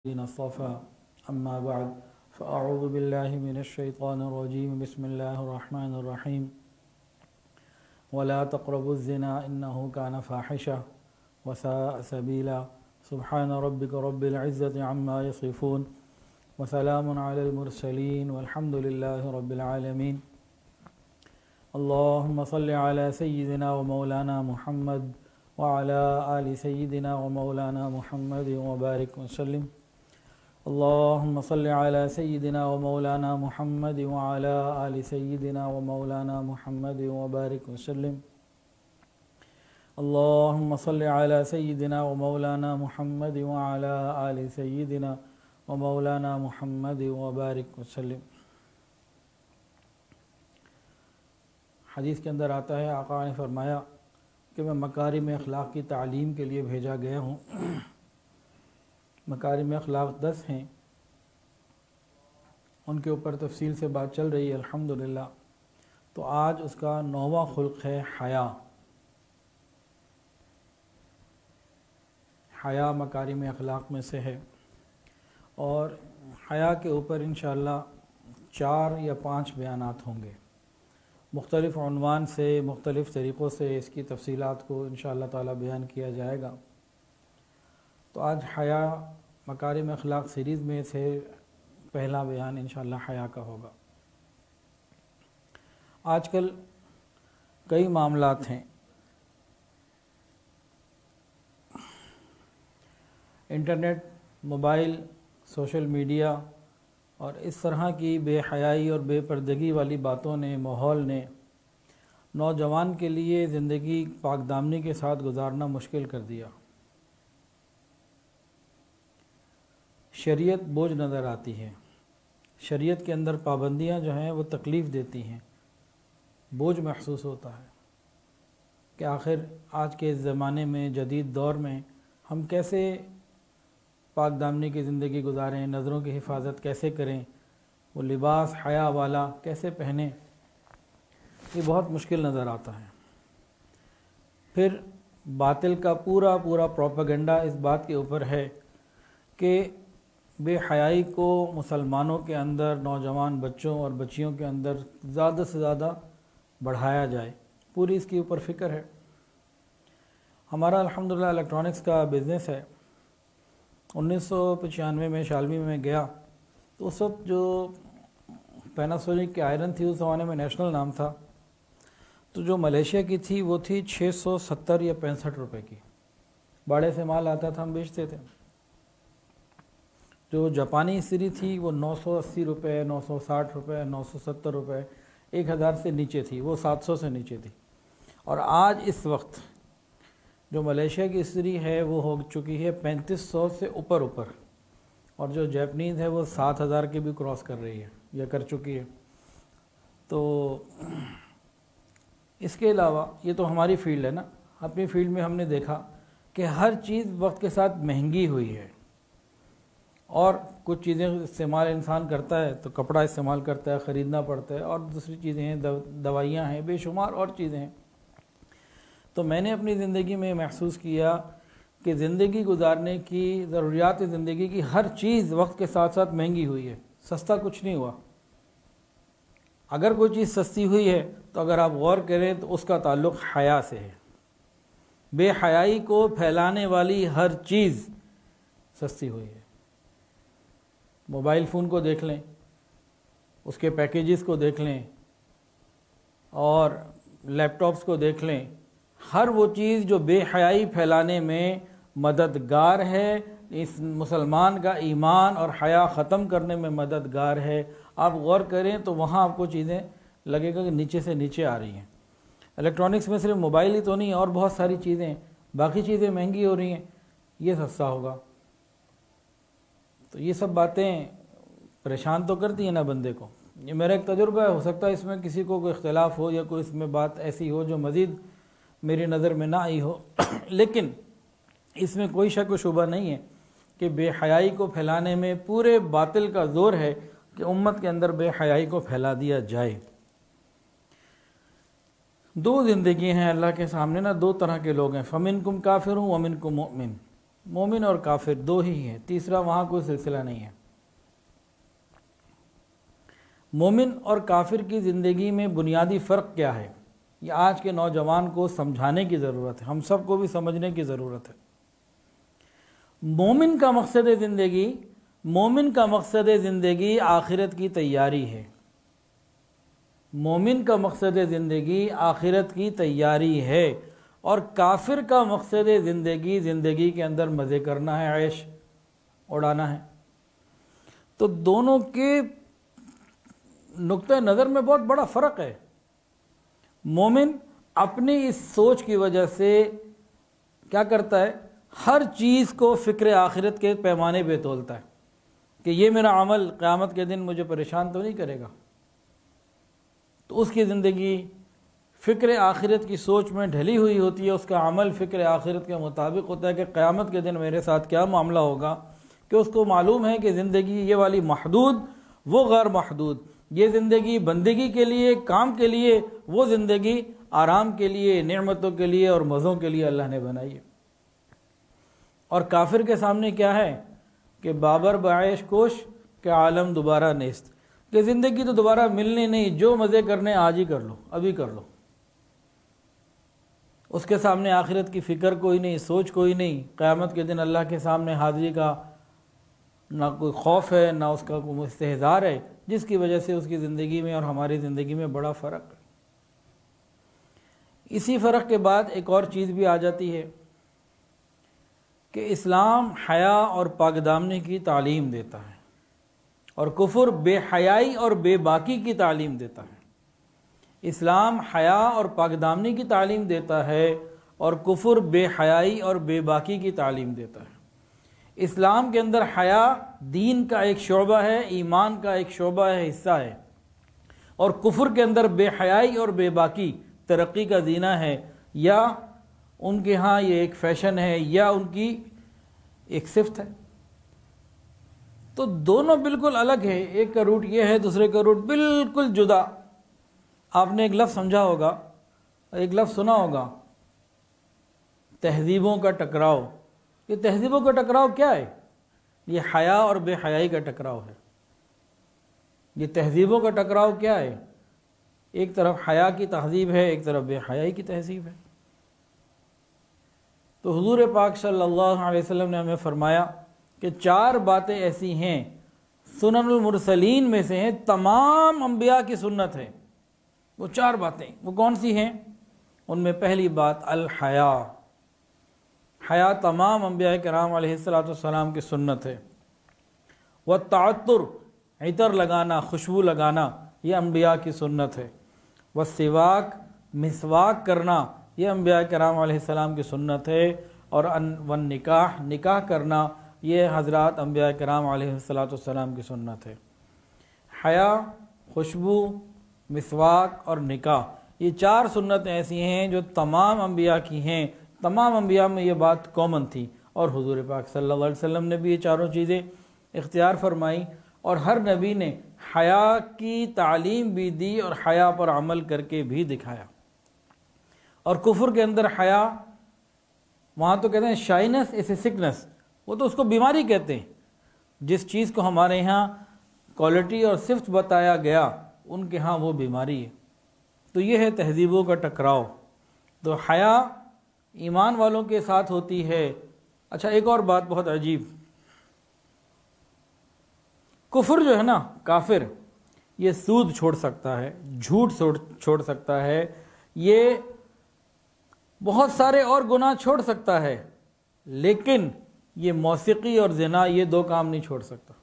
الذين اصطفى أما بعد فأعوذ بالله من الشيطان الرجيم بسم الله الرحمن الرحيم ولا تقربوا الزنا إنه كان فاحشة وساء سبيلا سبحان ربك رب العزة عما يصفون وسلام على المرسلين والحمد لله رب العالمين اللهم صل على سيدنا ومولانا محمد وعلى آل سيدنا ومولانا محمد وبارك وسلم اللهم صل على سيدنا ومولانا محمد وعلى آل سيدنا ومولانا محمد وبارك وسلم اللهم صل على سيدنا ومولانا محمد وعلى آل سيدنا ومولانا محمد وبارك وسلم۔ حدیث کے اندر آتا ہے، آقا نے فرمایا کہ میں مکارم اخلاق کی تعلیم کے لیے بھیجا گیا ہوں۔ مکارم اخلاق 10 ہیں، ان کے اوپر تفصیل سے بات چل رہی ہے الحمدللہ۔ تو آج اس کا 9واں خلق ہے حیا۔ حیا مکارم اخلاق میں سے ہے، اور حیا کے اوپر انشاءاللہ 4 یا 5 بیانات ہوں گے۔ مختلف عنوان سے، مختلف طریقوں سے اس کی تفصیلات کو انشاءاللہ تعالی بیان کیا جائے گا۔ تو آج حیا مکارم اخلاق سیریز میں سے پہلا بیان انشاءاللہ حیا کا ہوگا۔ آج کل کئی معاملات ہیں، انٹرنیٹ، موبائل، سوشل میڈیا اور اس طرح کی بے حیائی اور بے پردگی والی باتوں نے، ماحول نے نوجوان کے لیے زندگی پاک دامنی کے ساتھ گزارنا مشکل کر دیا۔ شریعت بوجھ نظر آتی ہے، شریعت کے اندر پابندیاں جو ہیں وہ تکلیف دیتی ہیں، بوجھ محسوس ہوتا ہے کہ آخر آج کے اس زمانے میں، جدید دور میں ہم کیسے پاک دامنی کی زندگی گزاریں، نظروں کی حفاظت کیسے کریں، وہ لباس حیا والا کیسے پہنیں، یہ بہت مشکل نظر آتا ہے۔ پھر باطل کا پورا پروپیگنڈا اس بات کے اوپر ہے کہ بے حیائی کو مسلمانوں کے اندر، نوجوان بچوں اور بچیوں کے اندر زیادہ سے زیادہ بڑھایا جائے، پوری اس کے اوپر فکر ہے۔ ہمارا الحمدللہ الیکٹرانکس کا بزنس ہے۔ 1995 میں شالمی میں گیا تو اس وقت جو پیناسونک کی آئرن تھی، اس زمانے میں نیشنل نام تھا، تو جو ملیشیا کی تھی وہ تھی 670 یا 65 روپے کی، باڑے سے مال آتا تھا، ہم بیچتے تھے۔ جو جاپانی استری تھی وہ 980 روپے، 960 روپے، 970 روپے، 1000 سے نیچے تھی، وہ 700 سے نیچے تھی۔ اور آج اس وقت جو ملیشیا کی استری ہے وہ ہو چکی ہے 3500 سے اوپر، اور جو جاپنیز ہے وہ 7000 کے بھی کراس کر رہی ہے یا کر چکی ہے۔ تو اس کے علاوہ یہ تو ہماری فیلڈ ہے نا، اپنی فیلڈ میں ہم نے دیکھا کہ ہر چیز وقت کے ساتھ مہنگی ہوئی ہے، اور کچھ چیزیں استعمال انسان کرتا ہے تو کپڑا استعمال کرتا ہے، خریدنا پڑتا ہے، اور دوسری چیزیں ہیں، دوائیاں ہیں، بے شمار اور چیزیں ہیں۔ تو میں نے اپنی زندگی میں محسوس کیا کہ زندگی گزارنے کی، ضروریات زندگی کی ہر چیز وقت کے ساتھ ساتھ مہنگی ہوئی ہے، سستا کچھ نہیں ہوا۔ اگر کوئی چیز سستی ہوئی ہے تو اگر آپ غور کریں تو اس کا تعلق حیا سے ہے۔ بے حیائی کو پھیلانے والی ہر چیز سستی ہوئی ہے۔ موبائل فون کو دیکھ لیں، اس کے پیکیجز کو دیکھ لیں، اور لیپ ٹاپس کو دیکھ لیں، ہر وہ چیز جو بے حیائی پھیلانے میں مددگار ہے، اس مسلمان کا ایمان اور حیا ختم کرنے میں مددگار ہے، آپ غور کریں تو وہاں آپ کو چیزیں لگے گا کہ نیچے سے نیچے آ رہی ہیں۔ الیکٹرانکس میں صرف موبائل ہی تو نہیں، اور بہت ساری چیزیں، باقی چیزیں مہنگی ہو رہی ہیں، یہ سستا ہوگا۔ تو یہ سب باتیں پریشان تو کرتی ہیں نا بندے کو۔ یہ میرا ایک تجربہ ہے، ہو سکتا ہے اس میں کسی کو کوئی اختلاف ہو یا کوئی اس میں بات ایسی ہو جو مزید میری نظر میں نہ آئی ہو، لیکن اس میں کوئی شک و شبہ نہیں ہے کہ بے حیائی کو پھیلانے میں پورے باطل کا زور ہے کہ امت کے اندر بے حیائی کو پھیلا دیا جائے۔ 2 زندگی ہیں اللہ کے سامنے نا، 2 طرح کے لوگ ہیں، فَمِنْكُمْ كَافِرٌ وَمِنْكُمْ مُؤْمِنٌ۔ مومن اور کافر دو ہی ہیں، تیسرا وہاں کوئی سلسلہ نہیں ہے۔ مومن اور کافر کی زندگی میں بنیادی فرق کیا ہے، یہ آج کے نوجوان کو سمجھانے کی ضرورت ہے، ہم سب کو بھی سمجھنے کی ضرورت ہے۔ مومن کا مقصد زندگی آخرت کی تیاری ہے۔ مومن کا مقصد زندگی آخرت کی تیاری ہے، اور کافر کا مقصد زندگی کے اندر مزے کرنا ہے، عیش اڑانا ہے۔ تو دونوں کے نقطہ نظر میں بہت بڑا فرق ہے۔ مومن اپنی اس سوچ کی وجہ سے کیا کرتا ہے، ہر چیز کو فکر آخرت کے پیمانے پہ تولتا ہے کہ یہ میرا عمل قیامت کے دن مجھے پریشان تو نہیں کرے گا۔ تو اس کی زندگی فکر آخرت کی سوچ میں ڈھلی ہوئی ہوتی ہے، اس کا عمل فکر آخرت کے مطابق ہوتا ہے کہ قیامت کے دن میرے ساتھ کیا معاملہ ہوگا، کہ اس کو معلوم ہے کہ زندگی یہ والی محدود، وہ غیر محدود، یہ زندگی بندگی کے لیے، کام کے لیے، وہ زندگی آرام کے لیے، نعمتوں کے لیے اور مزوں کے لیے اللہ نے بنائی ہے۔ اور کافر کے سامنے کیا ہے کہ بابر بعیش کوش کہ عالم دوبارہ نیست، کہ زندگی تو دوبارہ ملنی نہیں، جو مزے کرنے آج ہی کر لو، ابھی کر لو۔ اس کے سامنے آخرت کی فکر کوئی نہیں، سوچ کوئی نہیں، قیامت کے دن اللہ کے سامنے حاضری کا نہ کوئی خوف ہے، نہ اس کا کوئی استحضار ہے، جس کی وجہ سے اس کی زندگی میں اور ہماری زندگی میں بڑا فرق ہے۔ اسی فرق کے بعد ایک اور چیز بھی آ جاتی ہے کہ اسلام حیا اور پاک دامنی کی تعلیم دیتا ہے، اور کفر بے حیائی اور بے باکی کی تعلیم دیتا ہے۔ اسلام حیا اور پاک دامنی کی تعلیم دیتا ہے، اور کفر بے حیائی اور بے باکی کی تعلیم دیتا ہے۔ اسلام کے اندر حیا دین کا ایک شعبہ ہے، ایمان کا ایک شعبہ ہے، حصہ ہے، اور کفر کے اندر بے حیائی اور بے باکی ترقی کا زینہ ہے، یا ان کے ہاں یہ ایک فیشن ہے، یا ان کی ایک صفت ہے۔ تو دونوں بالکل الگ ہے، ایک کا روٹ یہ ہے، دوسرے کا روٹ بالکل جدا۔ آپ نے ایک لفظ سمجھا ہوگا، ایک لفظ سنا ہوگا، تہذیبوں کا ٹکراؤ۔ یہ تہذیبوں کا ٹکراؤ کیا ہے؟ یہ حیا اور بے حیائی کا ٹکراؤ ہے۔ یہ تہذیبوں کا ٹکراؤ کیا ہے؟ ایک طرف حیا کی تہذیب ہے، ایک طرف بے حیائی کی تہذیب ہے۔ تو حضور پاک صلی اللہ علیہ وسلم نے ہمیں فرمایا کہ 4 باتیں ایسی ہیں، سنن المرسلین میں سے ہیں، تمام انبیاء کی سنت ہے۔ وہ 4 باتیں وہ کون سی ہیں؟ ان میں پہلی بات الحیا۔ حیا تمام انبیاء کرام علیہ السلام کی سنت ہے۔ والتعطر، عطر لگانا، خوشبو لگانا، یہ انبیاء کی سنت ہے۔ والسواک، مسواک کرنا، یہ انبیاء کرام علیہ السلام کی سنت ہے۔ اور والنکاح، نکاح کرنا، یہ حضرات انبیاء کرام علیہ السلام کی سنت ہے۔ حیا، خوشبو، مسواک اور نکاح، یہ 4 سنتیں ایسی ہیں جو تمام انبیاء کی ہیں۔ تمام انبیاء میں یہ بات کامن تھی، اور حضور پاک صلی اللہ علیہ وسلم نے بھی یہ 4 چیزیں اختیار فرمائی، اور ہر نبی نے حیا کی تعلیم بھی دی اور حیا پر عمل کر کے بھی دکھایا۔ اور کفر کے اندر حیا، وہاں تو کہتے ہیں شائنس از اے سکنس، وہ تو اس کو بیماری کہتے ہیں۔ جس چیز کو ہمارے ہاں کوالٹی اور صفت بتایا گیا، ان کے ہاں وہ بیماری ہے۔ تو یہ ہے تہذیبوں کا ٹکراؤ۔ تو حیا ایمان والوں کے ساتھ ہوتی ہے۔ اچھا، ایک اور بات بہت عجیب، کفر جو ہے نا، کافر، یہ سود چھوڑ سکتا ہے، جھوٹ چھوڑ سکتا ہے، یہ بہت سارے اور گناہ چھوڑ سکتا ہے، لیکن یہ موسیقی اور زنا، یہ 2 کام نہیں چھوڑ سکتا۔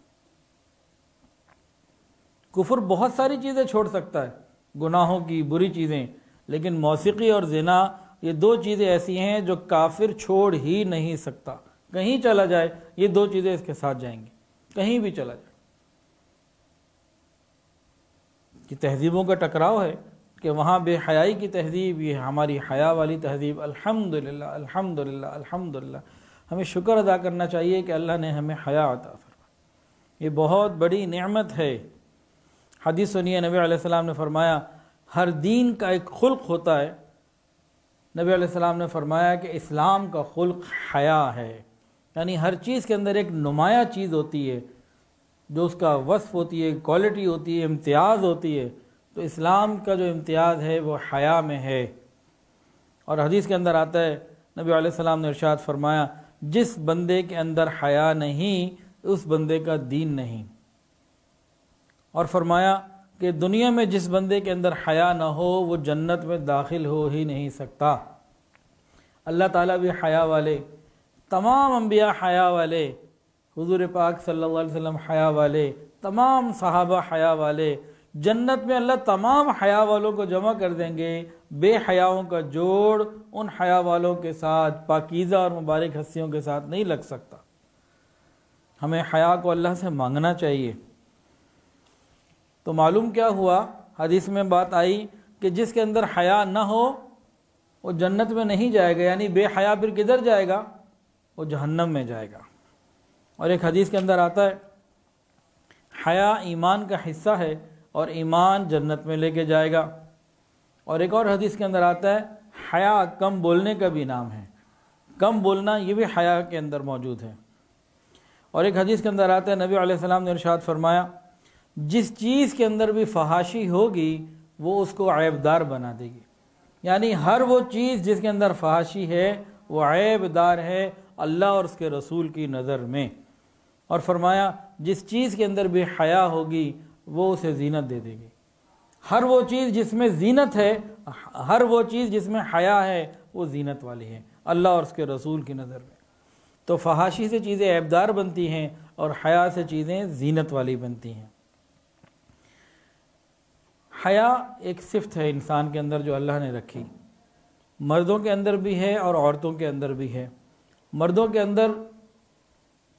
کفر بہت ساری چیزیں چھوڑ سکتا ہے، گناہوں کی بری چیزیں، لیکن موسیقی اور زنا، یہ 2 چیزیں ایسی ہیں جو کافر چھوڑ ہی نہیں سکتا۔ کہیں چلا جائے یہ 2 چیزیں اس کے ساتھ جائیں گی، کہیں بھی چلا جائے۔ کہ تہذیبوں کا ٹکراؤ ہے، کہ وہاں بے حیائی کی تہذیب، یہ ہماری حیا والی تہذیب۔ الحمدللہ الحمدللہ الحمدللہ، ہمیں شکر ادا کرنا چاہیے کہ اللہ نے ہمیں حیا عطا فرمائی، یہ بہت بڑی نعمت ہے۔ حدیث سنیے، نبی علیہ السلام نے فرمایا ہر دین کا ایک خلق ہوتا ہے۔ نبی علیہ السلام نے فرمایا کہ اسلام کا خلق حیا ہے، یعنی ہر چیز کے اندر ایک نمایاں چیز ہوتی ہے جو اس کا وصف ہوتی ہے، کوالٹی ہوتی ہے، امتیاز ہوتی ہے، تو اسلام کا جو امتیاز ہے وہ حیا میں ہے۔ اور حدیث کے اندر آتا ہے، نبی علیہ السلام نے ارشاد فرمایا، جس بندے کے اندر حیا نہیں اس بندے کا دین نہیں۔ اور فرمایا کہ دنیا میں جس بندے کے اندر حیا نہ ہو وہ جنت میں داخل ہو ہی نہیں سکتا۔ اللہ تعالیٰ بھی حیا والے، تمام انبیاء حیا والے، حضور پاک صلی اللہ علیہ وسلم حیا والے، تمام صحابہ حیا والے، جنت میں اللہ تمام حیا والوں کو جمع کر دیں گے، بے حیاؤں کا جوڑ ان حیا والوں کے ساتھ، پاکیزہ اور مبارک ہستیوں کے ساتھ نہیں لگ سکتا۔ ہمیں حیا کو اللہ سے مانگنا چاہیے۔ تو معلوم کیا ہوا، حدیث میں بات آئی کہ جس کے اندر حیا نہ ہو وہ جنت میں نہیں جائے گا، یعنی بے حیا پھر کدھر جائے گا؟ وہ جہنم میں جائے گا۔ اور ایک حدیث کے اندر آتا ہے، حیا ایمان کا حصہ ہے اور ایمان جنت میں لے کے جائے گا۔ اور ایک اور حدیث کے اندر آتا ہے، حیا کم بولنے کا بھی نام ہے، کم بولنا یہ بھی حیا کے اندر موجود ہے۔ اور ایک حدیث کے اندر آتا ہے، نبی علیہ السلام نے ارشاد فرمایا، جس چیز کے اندر بھی فحاشی ہوگی وہ اس کو عیب دار بنا دے گی، یعنی ہر وہ چیز جس کے اندر فحاشی ہے وہ عیب دار ہے اللہ اور اس کے رسول کی نظر میں۔ اور فرمایا جس چیز کے اندر بھی حیا ہوگی وہ اسے زینت دے دے گی۔ ہر وہ چیز جس میں زینت ہے، ہر وہ چیز جس میں حیا ہے وہ زینت والی ہے اللہ اور اس کے رسول کی نظر میں۔ تو فحاشی سے چیزیں عیبدار بنتی ہیں اور حیا سے چیزیں زینت والی بنتی ہیں۔ حیا ایک صفت ہے انسان کے اندر جو اللہ نے رکھی، مردوں کے اندر بھی ہے اور عورتوں کے اندر بھی ہے۔ مردوں کے اندر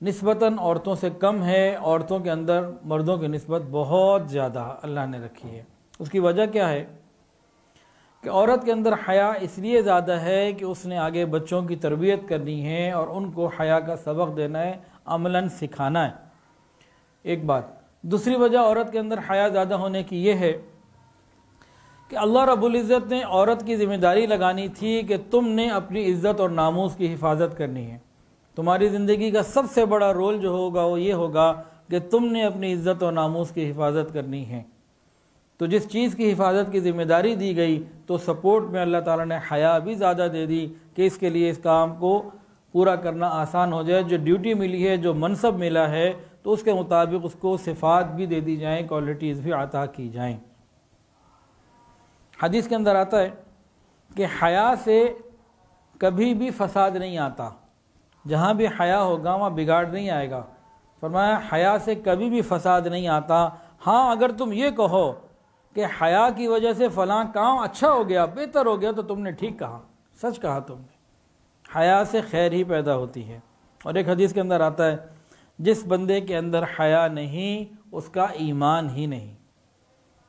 نسبتاً عورتوں سے کم ہے، عورتوں کے اندر مردوں کی نسبت بہت زیادہ اللہ نے رکھی ہے۔ اس کی وجہ کیا ہے کہ عورت کے اندر حیا اس لیے زیادہ ہے کہ اس نے آگے بچوں کی تربیت کرنی ہے اور ان کو حیا کا سبق دینا ہے، عملاً سکھانا ہے۔ ایک بات۔ دوسری وجہ عورت کے اندر حیا زیادہ ہونے کی یہ ہے کہ اللہ رب العزت نے عورت کی ذمہ داری لگانی تھی کہ تم نے اپنی عزت اور ناموس کی حفاظت کرنی ہے۔ تمہاری زندگی کا سب سے بڑا رول جو ہوگا وہ یہ ہوگا کہ تم نے اپنی عزت اور ناموس کی حفاظت کرنی ہے۔ تو جس چیز کی حفاظت کی ذمہ داری دی گئی تو سپورٹ میں اللہ تعالیٰ نے حیا بھی زیادہ دے دی کہ اس کے لیے اس کام کو پورا کرنا آسان ہو جائے۔ جو ڈیوٹی ملی ہے، جو منصب ملا ہے، تو اس کے مطابق اس کو صفات بھی دے دی جائیں، کوالٹیز بھی عطا کی جائیں۔ حدیث کے اندر آتا ہے کہ حیا سے کبھی بھی فساد نہیں آتا، جہاں بھی حیا ہوگا وہاں بگاڑ نہیں آئے گا۔ فرمایا حیا سے کبھی بھی فساد نہیں آتا۔ ہاں اگر تم یہ کہو کہ حیا کی وجہ سے فلاں کام اچھا ہو گیا، بہتر ہو گیا، تو تم نے ٹھیک کہا، سچ کہا تم نے۔ حیا سے خیر ہی پیدا ہوتی ہے۔ اور ایک حدیث کے اندر آتا ہے، جس بندے کے اندر حیا نہیں اس کا ایمان ہی نہیں،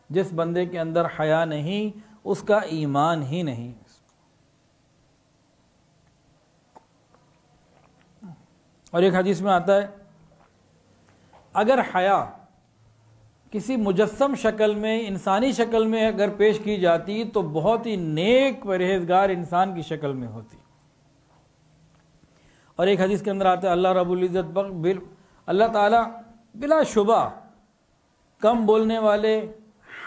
جس بندے کے اندر حیا نہیں اس کا ایمان ہی نہیں۔ اور ایک حدیث میں آتا ہے، اگر حیا کسی مجسم شکل میں، انسانی شکل میں اگر پیش کی جاتی تو بہت ہی نیک پرہیزگار انسان کی شکل میں ہوتی۔ اور ایک حدیث کے اندر آتا ہے، اللہ رب العزت اللہ تعالیٰ بلا شبہ کم بولنے والے،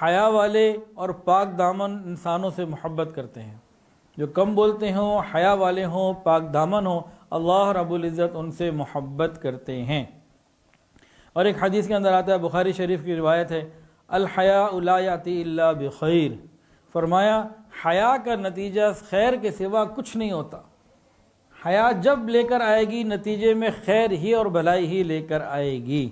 حیا والے اور پاک دامن انسانوں سے محبت کرتے ہیں۔ جو کم بولتے ہوں، حیا والے ہوں، پاک دامن ہوں، اللہ رب العزت ان سے محبت کرتے ہیں۔ اور ایک حدیث کے اندر آتا ہے، بخاری شریف کی روایت ہے، الحیاء لا یاتی الا بخیر۔ فرمایا حیا کا نتیجہ خیر کے سوا کچھ نہیں ہوتا۔ حیا جب لے کر آئے گی نتیجے میں خیر ہی اور بھلائی ہی لے کر آئے گی۔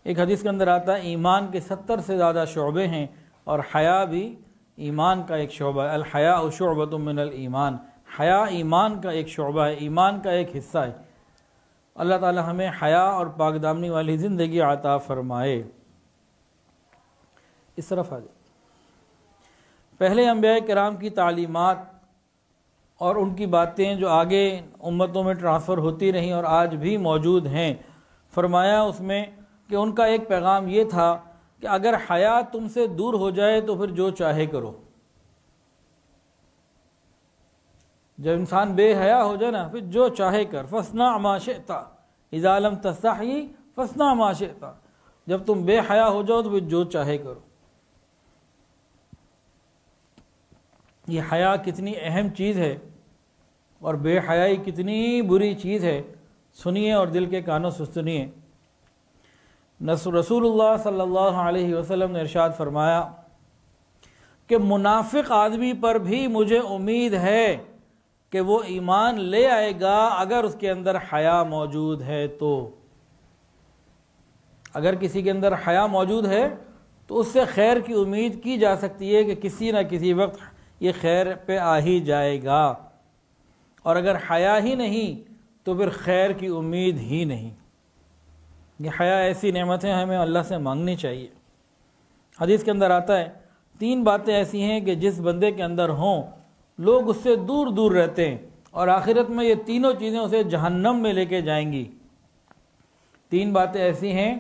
ایک حدیث کے اندر آتا ہے، ایمان کے 70 سے زیادہ شعبے ہیں اور حیا بھی ایمان کا ایک شعبہ ہے۔ الحیاء شعبۃ من الایمان، حیا ایمان کا ایک شعبہ ہے، ایمان کا ایک حصہ ہے۔ اللہ تعالی ہمیں حیا اور پاک دامنی والی زندگی عطا فرمائے۔ اس طرف آ جائے۔ پہلے انبیاء کرام کی تعلیمات اور ان کی باتیں جو آگے امتوں میں ٹرانسفر ہوتی رہیں اور آج بھی موجود ہیں، فرمایا اس میں کہ ان کا ایک پیغام یہ تھا کہ اگر حیا تم سے دور ہو جائے تو پھر جو چاہے کرو۔ جب انسان بے حیا ہو جائے نا، پھر جو چاہے کر، فاصنع ما شئت اذا لم تستحی فاصنع ما شئت، جب تم بے حیا ہو جاؤ تو پھر جو چاہے کرو۔ یہ حیا کتنی اہم چیز ہے اور بے حیائی کتنی بری چیز ہے، سنیے اور دل کے کانوں سے سنیے۔ رسول اللہ صلی اللہ علیہ وسلم نے ارشاد فرمایا کہ منافق آدمی پر بھی مجھے امید ہے کہ وہ ایمان لے آئے گا اگر اس کے اندر حیا موجود ہے تو۔ اگر کسی کے اندر حیا موجود ہے تو اس سے خیر کی امید کی جا سکتی ہے کہ کسی نہ کسی وقت یہ خیر پہ آ ہی جائے گا، اور اگر حیا ہی نہیں تو پھر خیر کی امید ہی نہیں۔ یہ حیا ایسی نعمتیں ہمیں اللہ سے مانگنی چاہیے۔ حدیث کے اندر آتا ہے 3 باتیں ایسی ہیں کہ جس بندے کے اندر ہوں لوگ اس سے دور دور رہتے ہیں، اور آخرت میں یہ تینوں چیزیں اسے جہنم میں لے کے جائیں گی۔ 3 باتیں ایسی ہیں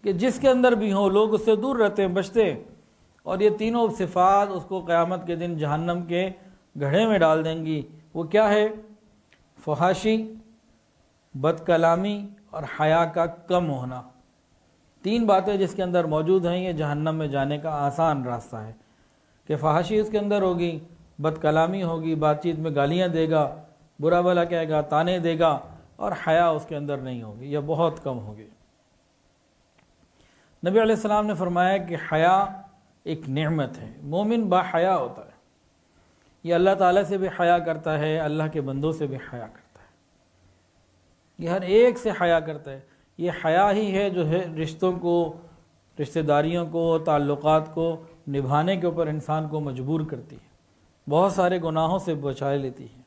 کہ جس کے اندر بھی ہوں لوگ اس سے دور رہتے ہیں، بچتے ہیں، اور یہ تینوں صفات اس کو قیامت کے دن جہنم کے گڑھے میں ڈال دیں گی۔ وہ کیا ہے؟ فحاشی، بد کلامی اور حیا کا کم ہونا۔ 3 باتیں جس کے اندر موجود ہیں، یہ جہنم میں جانے کا آسان راستہ ہے، کہ فحاشی اس کے اندر ہوگی، بد کلامی ہوگی، بات چیت میں گالیاں دے گا، برا بھلا کہے گا، تانے دے گا، اور حیا اس کے اندر نہیں ہوگی یا بہت کم ہوگی۔ نبی علیہ السلام نے فرمایا کہ حیا ایک نعمت ہے، مومن با حیا ہوتا ہے، یہ اللہ تعالیٰ سے بھی حیا کرتا ہے، اللہ کے بندوں سے بھی حیا کرتا ہے، یہ ہر ایک سے حیا کرتا ہے۔ یہ حیا ہی ہے جو ہے رشتوں کو، رشتہ داریوں کو، تعلقات کو نبھانے کے اوپر انسان کو مجبور کرتی ہے، بہت سارے گناہوں سے بچائے لیتی ہے۔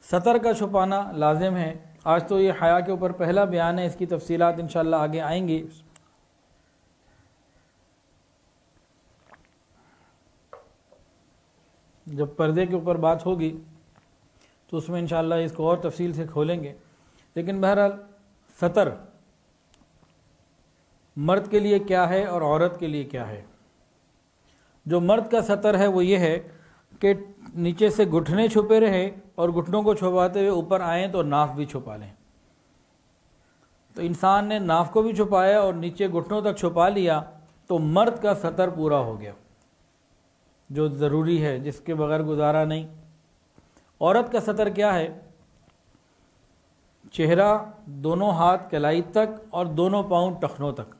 ستر کا چھپانا لازم ہے۔ آج تو یہ حیا کے اوپر پہلا بیان ہے، اس کی تفصیلات انشاءاللہ آگے آئیں گی۔ جب پردے کے اوپر بات ہوگی تو اس میں انشاءاللہ اس کو اور تفصیل سے کھولیں گے، لیکن بہرحال ستر مرد کے لیے کیا ہے اور عورت کے لیے کیا ہے۔ جو مرد کا ستر ہے وہ یہ ہے کہ نیچے سے گھٹنے چھپے رہے، اور گھٹنوں کو چھپاتے ہوئے اوپر آئیں تو ناف بھی چھپا لیں۔ تو انسان نے ناف کو بھی چھپایا اور نیچے گھٹنوں تک چھپا لیا، تو مرد کا ستر پورا ہو گیا جو ضروری ہے، جس کے بغیر گزارا نہیں۔ عورت کا ستر کیا ہے؟ چہرہ، دونوں ہاتھ کلائی تک اور دونوں پاؤں ٹخنوں تک۔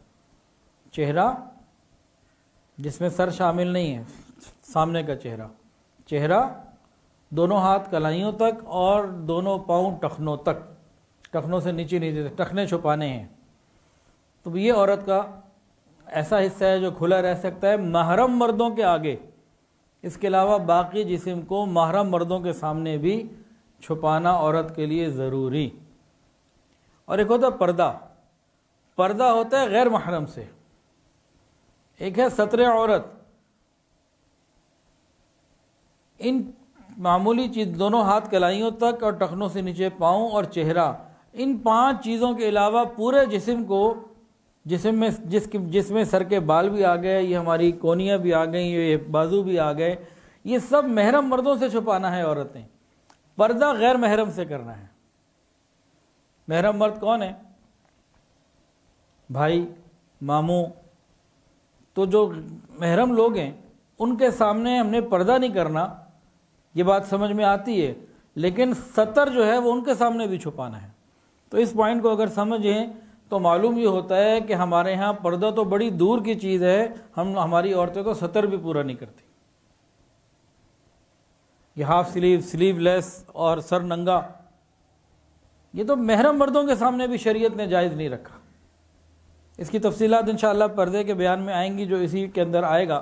چہرہ جس میں سر شامل نہیں ہے، سامنے کا چہرہ دونوں ہاتھ کلائیوں تک اور دونوں پاؤں ٹخنوں تک، ٹخنوں سے نیچے تک ٹخنے چھپانے ہیں۔ تو یہ عورت کا ایسا حصہ ہے جو کھلا رہ سکتا ہے محرم مردوں کے آگے، اس کے علاوہ باقی جسم کو محرم مردوں کے سامنے بھی چھپانا عورت کے لیے ضروری۔ اور ایک ہوتا ہے پردہ، پردہ ہوتا ہے غیر محرم سے، ایک ہے ستر عورت۔ ان معمولی چیز، دونوں ہاتھ کلائیوں تک اور ٹخنوں سے نیچے پاؤں اور چہرہ، ان 5 چیزوں کے علاوہ پورے جسم کو، جس میں سر کے بال بھی آ گئے، یہ ہماری کونیاں بھی آ گئیں، یہ بازو بھی آ گئے، یہ سب محرم مردوں سے چھپانا ہے عورت نے۔ پردہ غیر محرم سے کرنا ہے۔ محرم مرد کون ہے؟ بھائی، ماموں۔ تو جو محرم لوگ ہیں ان کے سامنے ہم نے پردہ نہیں کرنا، یہ بات سمجھ میں آتی ہے، لیکن ستر جو ہے وہ ان کے سامنے بھی چھپانا ہے۔ تو اس پوائنٹ کو اگر سمجھیں تو معلوم یہ ہوتا ہے کہ ہمارے ہاں پردہ تو بڑی دور کی چیز ہے، ہماری عورتیں تو ستر بھی پورا نہیں کرتی۔ یہ ہاف سلیو، سلیو لیس اور سر ننگا، یہ تو محرم مردوں کے سامنے بھی شریعت نے جائز نہیں رکھا۔ اس کی تفصیلات انشاءاللہ پردے کے بیان میں آئیں گی جو اسی کے اندر آئے گا۔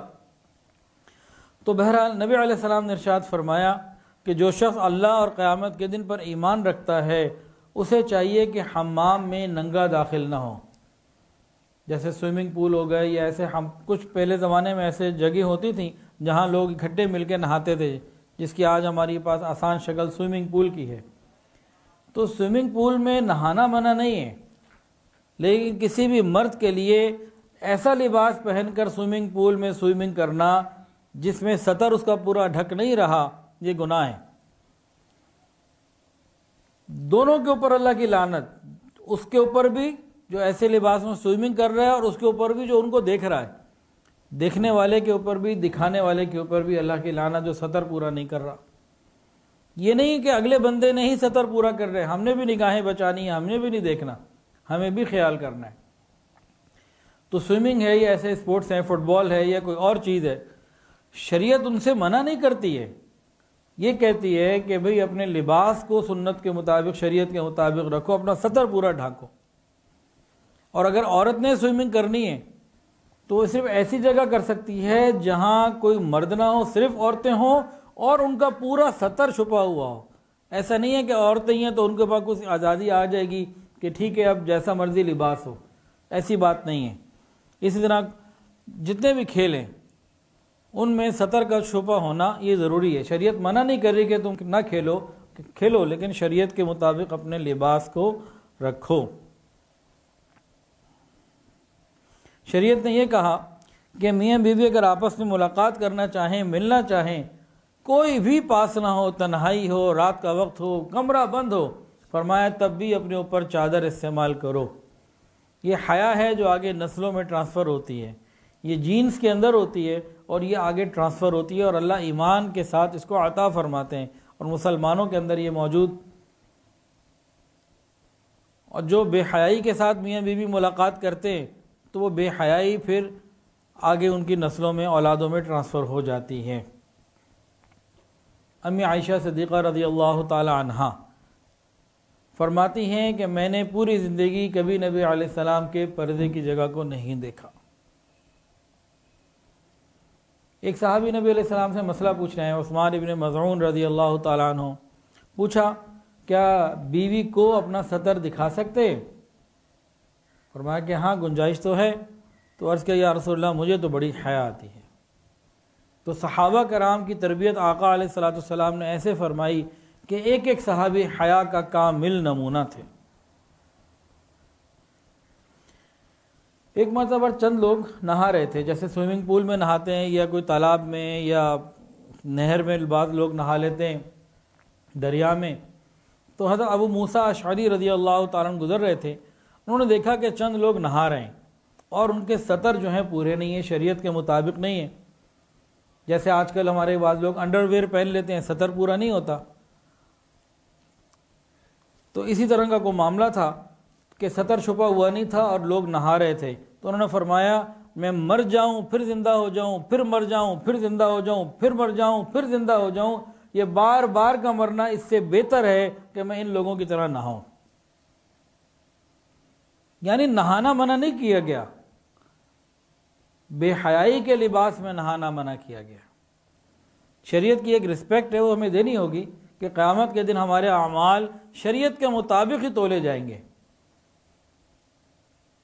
تو بہرحال نبی علیہ السلام نے ارشاد فرمایا کہ جو شخص اللہ اور قیامت کے دن پر ایمان رکھتا ہے اسے چاہیے کہ حمام میں ننگا داخل نہ ہو۔ جیسے سوئمنگ پول ہو گئے یا ایسے، کچھ پہلے زمانے میں ایسے جگہ ہوتی تھیں جہاں لوگ اکٹھے مل کے نہاتے تھے، جس کی آج ہمارے پاس آسان شکل سوئمنگ پول کی ہے۔ تو سوئمنگ پول میں نہانا منع نہیں ہے، لیکن کسی بھی مرد کے لیے ایسا لباس پہن کر سوئمنگ پول میں سوئمنگ کرنا جس میں ستر اس کا پورا ڈھک نہیں رہا، یہ گناہ ہے. دونوں کے اوپر اللہ کی لعنت، اس کے اوپر بھی جو ایسے لباس میں سوئمنگ کر رہا ہے اور اس کے اوپر بھی جو ان کو دیکھ رہا ہے. دیکھنے والے کے اوپر بھی، دکھانے والے کے اوپر بھی اللہ کی لعنت جو سطر پورا نہیں کر رہا. یہ نہیں کہ اگلے بندے نہیں سطر پورا کر رہے، ہم نے بھی نگاہیں بچانی ہیں، ہم نے بھی نہیں دیکھنا، ہمیں بھی خیال کرنا ہے. تو سوئمنگ ہے یا ایسے اسپورٹس ہیں، فٹ بال ہے یا کوئی اور چیز ہے، شریعت ان سے منع نہیں کرتی ہے. یہ کہتی ہے کہ بھئی اپنے لباس کو سنت کے مطابق، شریعت کے مطابق رکھو، اپنا سطر پورا ڈھانکو. اور اگر عورت نے سوئمنگ کرنی ہے تو وہ صرف ایسی جگہ کر سکتی ہے جہاں کوئی مرد نہ ہو، صرف عورتیں ہوں اور ان کا پورا سطر چھپا ہوا ہو. ایسا نہیں ہے کہ عورتیں ہی ہیں تو ان کے پاس کچھ آزادی آ جائے گی کہ ٹھیک ہے اب جیسا مرضی لباس ہو، ایسی بات نہیں ہے. اسی طرح جتنے بھی کھیل ہیں ان میں سطر کا چھپا ہونا یہ ضروری ہے. شریعت منع نہیں کر رہی کہ تم نہ کھیلو، لیکن شریعت کے مطابق اپنے لباس کو رکھو. شریعت نے یہ کہا کہ میاں بیوی اگر آپس میں ملاقات کرنا چاہیں، ملنا چاہیں، کوئی بھی پاس نہ ہو، تنہائی ہو، رات کا وقت ہو، کمرہ بند ہو، فرمایا تب بھی اپنے اوپر چادر استعمال کرو. یہ حیا ہے جو آگے نسلوں میں ٹرانسفر ہوتی ہے، یہ جینز کے اندر ہوتی ہے اور یہ آگے ٹرانسفر ہوتی ہے، اور اللہ ایمان کے ساتھ اس کو عطا فرماتے ہیں اور مسلمانوں کے اندر یہ موجود. اور جو بے حیائی کے ساتھ میاں بیوی ملاقات کرتے ہیں تو وہ بے حیائی پھر آگے ان کی نسلوں میں، اولادوں میں ٹرانسفر ہو جاتی ہے. امی عائشہ صدیقہ رضی اللہ تعالی عنہا فرماتی ہیں کہ میں نے پوری زندگی کبھی نبی علیہ السلام کے پردے کی جگہ کو نہیں دیکھا. ایک صحابی نبی علیہ السلام سے مسئلہ پوچھ رہے ہیں، عثمان ابن مظعون رضی اللہ تعالیٰ عنہ. پوچھا کیا بیوی کو اپنا سطر دکھا سکتے؟ فرمایا کہ ہاں گنجائش تو ہے. تو عرض کیا یا رسول اللہ مجھے تو بڑی حیا آتی ہے. تو صحابہ کرام کی تربیت آقا علیہ الصلوۃ والسلام نے ایسے فرمائی کہ ایک ایک صحابی حیا کا کامل نمونہ تھے. ایک مرتبہ چند لوگ نہا رہے تھے، جیسے سوئمنگ پول میں نہاتے ہیں یا کوئی تالاب میں یا نہر میں بعض لوگ نہا لیتے ہیں، دریا میں. تو حضرت ابو موسیٰ اشعری رضی اللہ تعالیٰ عنہ گزر رہے تھے. انہوں نے دیکھا کہ چند لوگ نہا رہے ہیں اور ان کے سطر جو ہیں پورے نہیں ہیں، شریعت کے مطابق نہیں ہیں. جیسے آج کل ہمارے بعض لوگ انڈر ویئر پہن لیتے ہیں، سطر پورا نہیں ہوتا. تو اسی طرح کا کوئی معاملہ تھا کہ سطر چھپا ہوا نہیں تھا اور لوگ نہا رہے تھے. تو انہوں نے فرمایا میں مر جاؤں پھر زندہ ہو جاؤں، پھر مر جاؤں پھر زندہ ہو جاؤں، پھر مر جاؤں پھر زندہ ہو جاؤں، یہ بار بار کا مرنا اس سے بہتر ہے کہ میں ان لوگوں کی طرح نہاؤں. یعنی نہانا منع نہیں کیا گیا، بے حیائی کے لباس میں نہانا منع کیا گیا. شریعت کی ایک رسپیکٹ ہے، وہ ہمیں دینی ہوگی کہ قیامت کے دن ہمارے اعمال شریعت کے مطابق ہی تولے جائیں گے.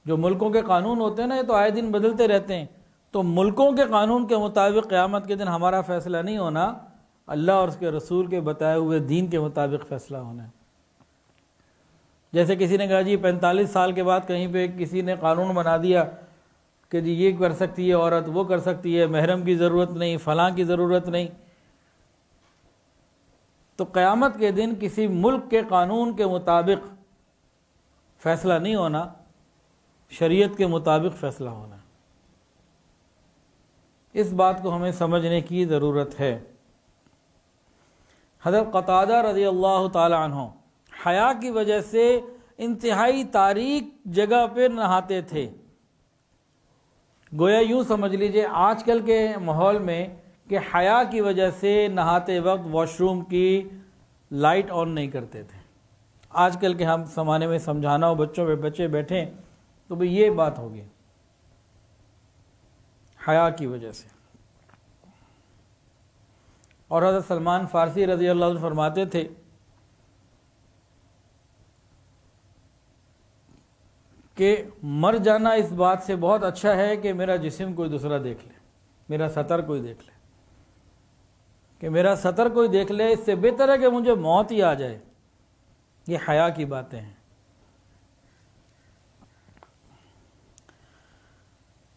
جو ملکوں کے قانون ہوتے ہیں نا، یہ تو آئے دن بدلتے رہتے ہیں. تو ملکوں کے قانون کے مطابق قیامت کے دن ہمارا فیصلہ نہیں ہونا، اللہ اور اس کے رسول کے بتائے ہوئے دین کے مطابق فیصلہ ہونا ہے. جیسے کسی نے کہا جی 45 سال کے بعد کہیں پہ کسی نے قانون بنا دیا کہ جی یہ کر سکتی ہے عورت، وہ کر سکتی ہے، محرم کی ضرورت نہیں، فلاں کی ضرورت نہیں. تو قیامت کے دن کسی ملک کے قانون کے مطابق فیصلہ نہیں ہونا، شریعت کے مطابق فیصلہ ہونا. اس بات کو ہمیں سمجھنے کی ضرورت ہے. حضرت قتادہ رضی اللہ تعالی عنہ حیا کی وجہ سے انتہائی تاریک جگہ پہ نہاتے تھے. گویا یوں سمجھ لیجئے آج کل کے ماحول میں کہ حیا کی وجہ سے نہاتے وقت واش روم کی لائٹ آن نہیں کرتے تھے. آج کل کے ہم زمانے میں سمجھانا ہو بچوں پہ، بچے بیٹھیں تو بھی یہ بات ہوگی حیا کی وجہ سے. اور حضرت سلمان فارسی رضی اللہ عنہ فرماتے تھے کہ مر جانا اس بات سے بہت اچھا ہے کہ میرا جسم کوئی دوسرا دیکھ لے، میرا سطر کوئی دیکھ لے، کہ میرا سطر کوئی دیکھ لے، اس سے بہتر ہے کہ مجھے موت ہی آ جائے. یہ حیا کی باتیں ہیں.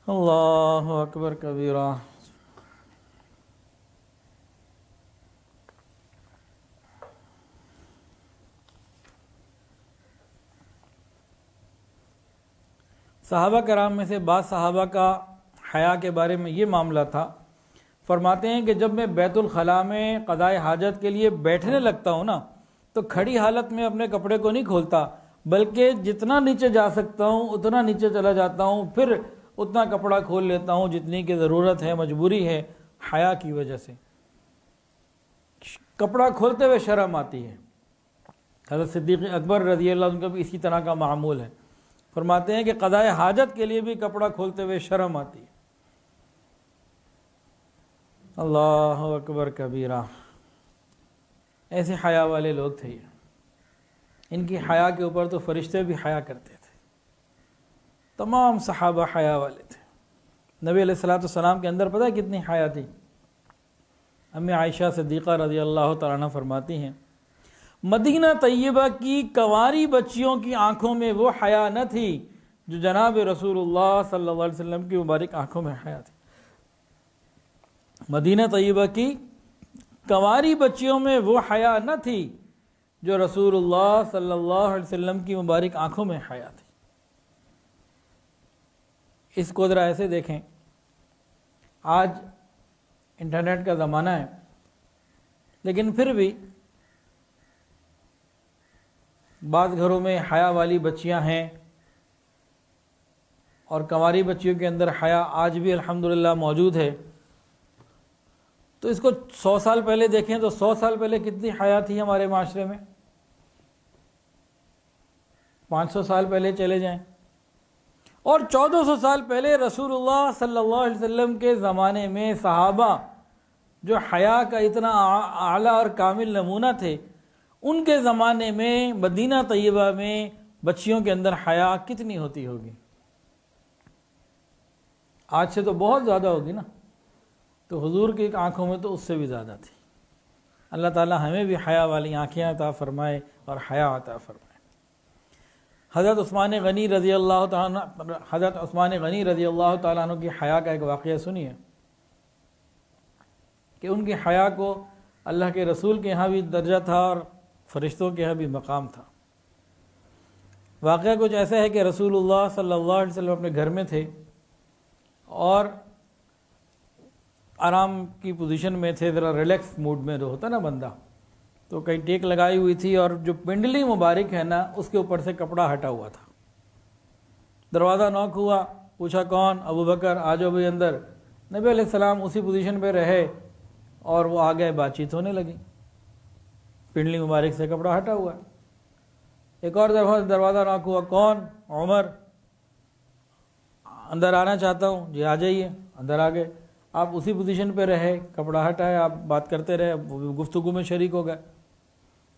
اللہ اکبر کبیرہ. صحابہ کرام میں سے بعض صحابہ کا حیا کے بارے میں یہ معاملہ تھا، فرماتے ہیں کہ جب میں بیت الخلاء میں قضاء حاجت کے لیے بیٹھنے لگتا ہوں نا تو کھڑی حالت میں اپنے کپڑے کو نہیں کھولتا، بلکہ جتنا نیچے جا سکتا ہوں اتنا نیچے چلا جاتا ہوں، پھر اتنا کپڑا کھول لیتا ہوں جتنی کی ضرورت ہے، مجبوری ہے، حیا کی وجہ سے۔ کپڑا کھولتے ہوئے شرم آتی ہے۔ حضرت صدیق اکبر رضی اللہ عنہ کا بھی اسی طرح کا معمول ہے، فرماتے ہیں کہ قضاء حاجت کے لیے بھی کپڑا کھولتے ہوئے شرم آتی ہے۔ اللہ اکبر کبیرہ، ایسے حیا والے لوگ تھے یہ۔ ان کی حیا کے اوپر تو فرشتے بھی حیا کرتے تھے، تمام صحابہ حیا والے تھے۔ نبی علیہ السلام کے اندر پتہ ہے کتنی حیا تھی؟ امی عائشہ صدیقہ رضی اللہ تعالیٰ عنہ فرماتی ہیں مدینہ طیبہ کی کنواری بچیوں کی آنکھوں میں وہ حیا نہ تھی جو جناب رسول اللہ صلی اللہ علیہ وسلم کی مبارک آنکھوں میں حیا تھی۔ مدینہ طیبہ کی کنواری بچیوں میں وہ حیا نہ تھی جو رسول اللہ صلی اللہ علیہ وسلم کی مبارک آنکھوں میں حیا تھی۔ اس کو ذرا ایسے دیکھیں، آج انٹرنیٹ کا زمانہ ہے، لیکن پھر بھی بعض گھروں میں حیا والی بچیاں ہیں، اور کنواری بچیوں کے اندر حیا آج بھی الحمدللہ موجود ہے۔ تو اس کو 100 سال پہلے دیکھیں تو 100 سال پہلے کتنی حیا تھی ہمارے معاشرے میں، 500 سال پہلے چلے جائیں، اور 1400 سال پہلے رسول اللہ صلی اللہ علیہ وسلم کے زمانے میں صحابہ جو حیا کا اتنا اعلیٰ اور کامل نمونہ تھے، ان کے زمانے میں مدینہ طیبہ میں بچیوں کے اندر حیا کتنی ہوتی ہوگی؟ آج سے تو بہت زیادہ ہوگی نا۔ تو حضور کی آنکھوں میں تو اس سے بھی زیادہ تھی۔ اللہ تعالی ہمیں بھی حیا والی آنکھیں عطا فرمائے اور حیا عطا فرمائے۔ حضرت عثمان غنی رضی اللہ تعالیٰ عنہ کی حیا کا ایک واقعہ سنیے کہ ان کی حیا کو اللہ کے رسول کے ہاں بھی درجہ تھا اور فرشتوں کے ہاں بھی مقام تھا۔ واقعہ کچھ ایسا ہے کہ رسول اللہ صلی اللہ علیہ وسلم اپنے گھر میں تھے اور آرام کی پوزیشن میں تھے، ذرا ریلیکس موڈ میں جو ہوتا نا بندہ، تو کہیں ٹیک لگائی ہوئی تھی اور جو پنڈلی مبارک ہے نا اس کے اوپر سے کپڑا ہٹا ہوا تھا۔ دروازہ نوک ہوا، پوچھا کون؟ ابو بکر، آ جاؤ بھائی اندر۔ نبی علیہ السلام اسی پوزیشن پہ رہے اور وہ آگے بات چیت ہونے لگی، پنڈلی مبارک سے کپڑا ہٹا ہوا۔ ایک اور دروازہ نوک ہوا، کون؟ عمر، اندر آنا چاہتا ہوں۔ جی آ جائیے۔ اندر آ گئے۔ آپ اسی پوزیشن پہ رہے، کپڑا ہٹائے، آپ بات کرتے رہے، گفتگو میں شریک ہو گئے۔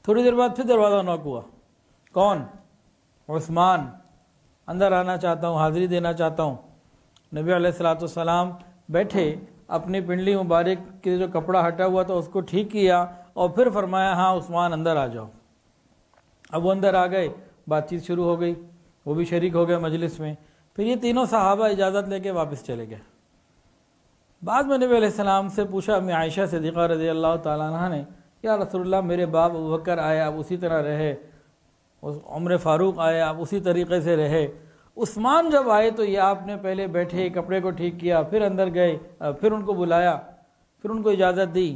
تھوڑی دیر بعد پھر دروازہ نوک ہوا، کون؟ عثمان، اندر آنا چاہتا ہوں، حاضری دینا چاہتا ہوں۔ نبی علیہ السلام بیٹھے، اپنی پنڈلی مبارک کے جو کپڑا ہٹا ہوا تھا اس کو ٹھیک کیا اور پھر فرمایا ہاں عثمان اندر آ جاؤ۔ اب وہ اندر آ گئے، بات چیت شروع ہو گئی، وہ بھی شریک ہو گئے مجلس میں۔ پھر یہ تینوں صحابہ اجازت لے کے واپس چلے گئے۔ بعد میں نبی علیہ السلام سے پوچھا امی عائشہ صدیقہ رضی اللہ تعالیٰ عنہ نے، یا رسول اللہ میرے باپ ابو بکر آئے آپ اسی طرح رہے، عمر فاروق آئے آپ اسی طریقے سے رہے، عثمان جب آئے تو یہ آپ نے پہلے بیٹھے کپڑے کو ٹھیک کیا، پھر اندر گئے، پھر ان کو بلایا، پھر ان کو اجازت دی۔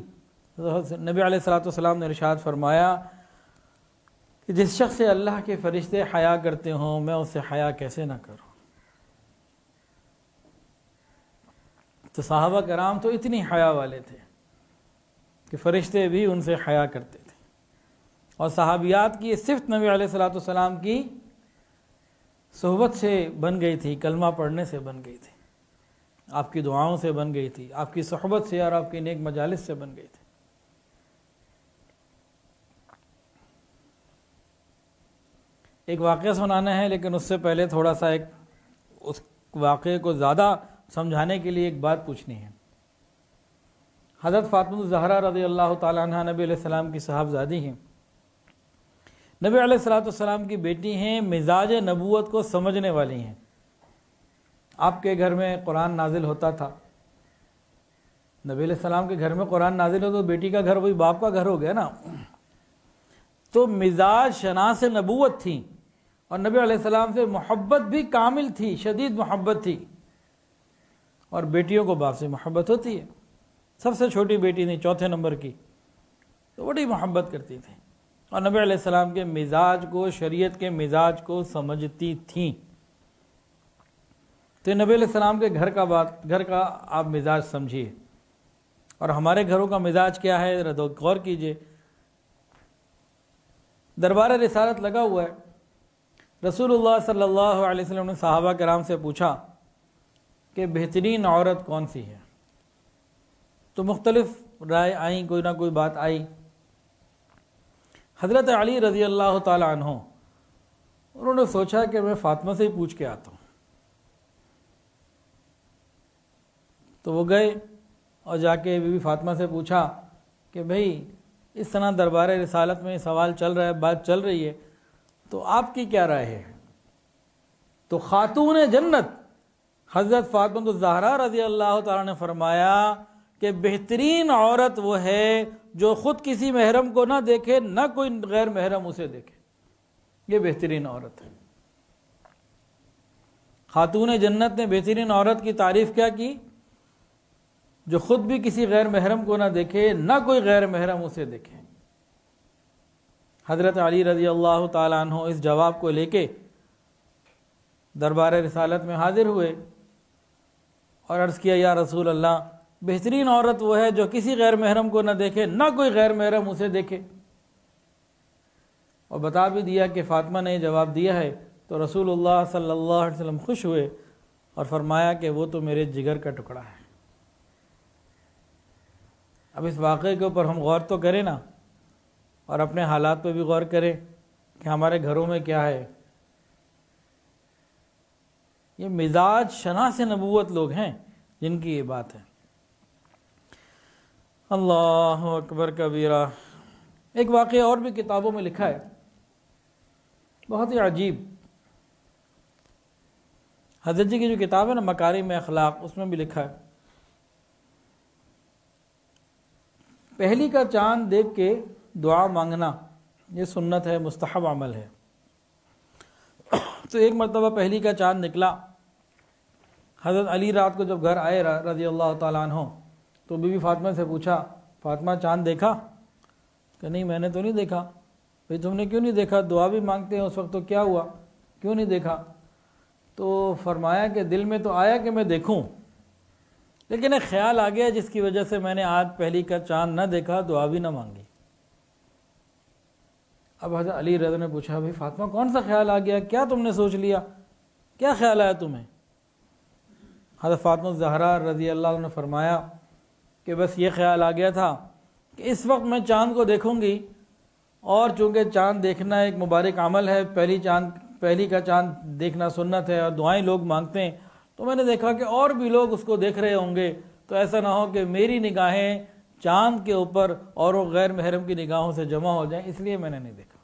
نبی علیہ السلام نے ارشاد فرمایا کہ جس شخص سے اللہ کے فرشتے حیا کرتے ہوں میں اس سے حیا کیسے نہ کروں۔ تو صحابہ کرام تو اتنی حیا والے تھے کہ فرشتے بھی ان سے حیا کرتے تھے، اور صحابیات کی یہ صفت نبی علیہ السلام کی صحبت سے بن گئی تھی، کلمہ پڑھنے سے بن گئی تھی، آپ کی دعاؤں سے بن گئی تھی، آپ کی صحبت سے اور آپ کی نیک مجالس سے بن گئی تھی۔ ایک واقعہ سنانا ہے، لیکن اس سے پہلے تھوڑا سا اس واقعے کو زیادہ سمجھانے کے لیے ایک بات پوچھنی ہے۔ حضرت فاطمہ الزہرا رضی اللہ تعالیٰ عنہ نبی علیہ السلام کی صاحبزادی ہیں، نبی علیہ السلام کی بیٹی ہیں، مزاج نبوت کو سمجھنے والی ہیں۔ آپ کے گھر میں قرآن نازل ہوتا تھا، نبی علیہ السلام کے گھر میں قرآن نازل ہو تو بیٹی کا گھر وہی باپ کا گھر ہو گیا نا۔ تو مزاج شناس نبوت تھیں، اور نبی علیہ السلام سے محبت بھی کامل تھی، شدید محبت تھی۔ اور بیٹیوں کو باپ سے محبت ہوتی ہے، سب سے چھوٹی بیٹی نہیں، چوتھے نمبر کی، تو بڑی محبت کرتی تھی، اور نبی علیہ السلام کے مزاج کو، شریعت کے مزاج کو سمجھتی تھیں۔ تو نبی علیہ السلام کے گھر کا آپ مزاج سمجھیے، اور ہمارے گھروں کا مزاج کیا ہے ذرا غور کیجئے۔ دربار رسالت لگا ہوا ہے، رسول اللہ صلی اللہ علیہ وسلم نے صحابہ کرام سے پوچھا کہ بہترین عورت کون سی ہے؟ تو مختلف رائے آئیں، کوئی نہ کوئی بات آئی۔ حضرت علی رضی اللہ تعالی عنہ انہوں نے سوچا کہ میں فاطمہ سے ہی پوچھ کے آتا ہوں، تو وہ گئے اور جا کے بی بی فاطمہ سے پوچھا کہ بھئی اس طرح دربار رسالت میں سوال چل رہا ہے، بات چل رہی ہے، تو آپ کی کیا رائے ہے؟ تو خاتون جنت حضرت فاطمہ الزہرا رضی اللہ تعالیٰ نے فرمایا کہ بہترین عورت وہ ہے جو خود کسی محرم کو نہ دیکھے، نہ کوئی غیر محرم اسے دیکھے، یہ بہترین عورت ہے۔ خاتون جنت نے بہترین عورت کی تعریف کیا کی؟ جو خود بھی کسی غیر محرم کو نہ دیکھے، نہ کوئی غیر محرم اسے دیکھے۔ حضرت علی رضی اللہ تعالیٰ عنہ اس جواب کو لے کے دربار رسالت میں حاضر ہوئے اور عرض کیا، یا رسول اللہ، بہترین عورت وہ ہے جو کسی غیر محرم کو نہ دیکھے، نہ کوئی غیر محرم اسے دیکھے۔ اور بتا بھی دیا کہ فاطمہ نے جواب دیا ہے، تو رسول اللہ صلی اللہ علیہ وسلم خوش ہوئے اور فرمایا کہ وہ تو میرے جگر کا ٹکڑا ہے۔ اب اس واقعے کے اوپر ہم غور تو کریں نا، اور اپنے حالات پہ بھی غور کریں کہ ہمارے گھروں میں کیا ہے۔ یہ مزاج شناس نبوت لوگ ہیں جن کی یہ بات ہے۔ اللہ اکبر کبیرہ۔ ایک واقعہ اور بھی کتابوں میں لکھا ہے، بہت ہی عجیب۔ حضرت جی کی جو کتاب ہے نا مکارم اخلاق، اس میں بھی لکھا ہے، پہلی کا چاند دیکھ کے دعا مانگنا یہ سنت ہے، مستحب عمل ہے۔ تو ایک مرتبہ پہلی کا چاند نکلا، حضرت علی رات کو جب گھر آئے رضی اللہ تعالیٰ عنہ، تو بی بی فاطمہ سے پوچھا، فاطمہ چاند دیکھا؟ کہ نہیں میں نے تو نہیں دیکھا۔ بھئی تم نے کیوں نہیں دیکھا؟ دعا بھی مانگتے ہیں اس وقت، تو کیا ہوا، کیوں نہیں دیکھا؟ تو فرمایا کہ دل میں تو آیا کہ میں دیکھوں، لیکن ایک خیال آ گیا جس کی وجہ سے میں نے آج پہلی کا چاند نہ دیکھا، دعا بھی نہ مانگی۔ اب حضرت علی رضا نے پوچھا، بھئی فاطمہ کون سا خیال آ گیا، کیا تم نے سوچ لیا، کیا خیال آیا تمہیں؟ حضرت فاطمہ الزہرا رضی اللہ عنہ نے فرمایا کہ بس یہ خیال آ گیا تھا کہ اس وقت میں چاند کو دیکھوں گی، اور چونکہ چاند دیکھنا ایک مبارک عمل ہے، پہلی کا چاند دیکھنا سنت ہے اور دعائیں لوگ مانگتے ہیں، تو میں نے دیکھا کہ اور بھی لوگ اس کو دیکھ رہے ہوں گے، تو ایسا نہ ہو کہ میری نگاہیں چاند کے اوپر اور وہ غیر محرم کی نگاہوں سے جمع ہو جائیں، اس لیے میں نے نہیں دیکھا۔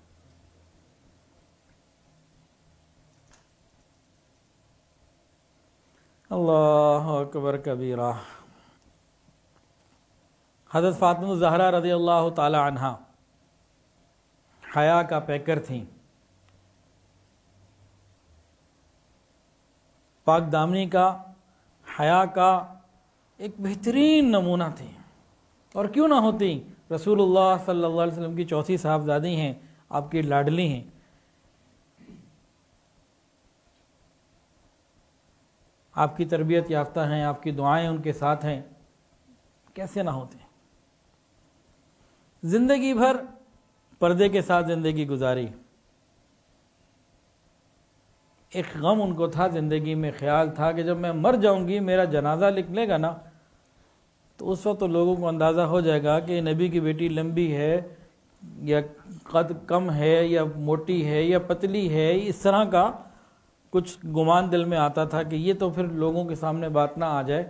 اللہ اکبر کبیرہ۔ حضرت فاطمہ الزہرا رضی اللہ تعالی عنہا حیا کا پیکر تھیں، پاک دامنی کا، حیا کا ایک بہترین نمونہ تھی، اور کیوں نہ ہوتی، رسول اللہ صلی اللہ علیہ وسلم کی چوتھی صاحبزادی ہیں، آپ کی لاڈلی ہیں۔ آپ کی تربیت یافتہ ہیں، آپ کی دعائیں ان کے ساتھ ہیں، کیسے نہ ہوتے۔ زندگی بھر پردے کے ساتھ زندگی گزاری، ایک غم ان کو تھا زندگی میں، خیال تھا کہ جب میں مر جاؤں گی، میرا جنازہ نکلے گا نا، تو اس وقت تو لوگوں کو اندازہ ہو جائے گا کہ نبی کی بیٹی لمبی ہے یا قد کم ہے یا موٹی ہے یا پتلی ہے، اس طرح کا کچھ گمان دل میں آتا تھا کہ یہ تو پھر لوگوں کے سامنے بات نہ آ جائے۔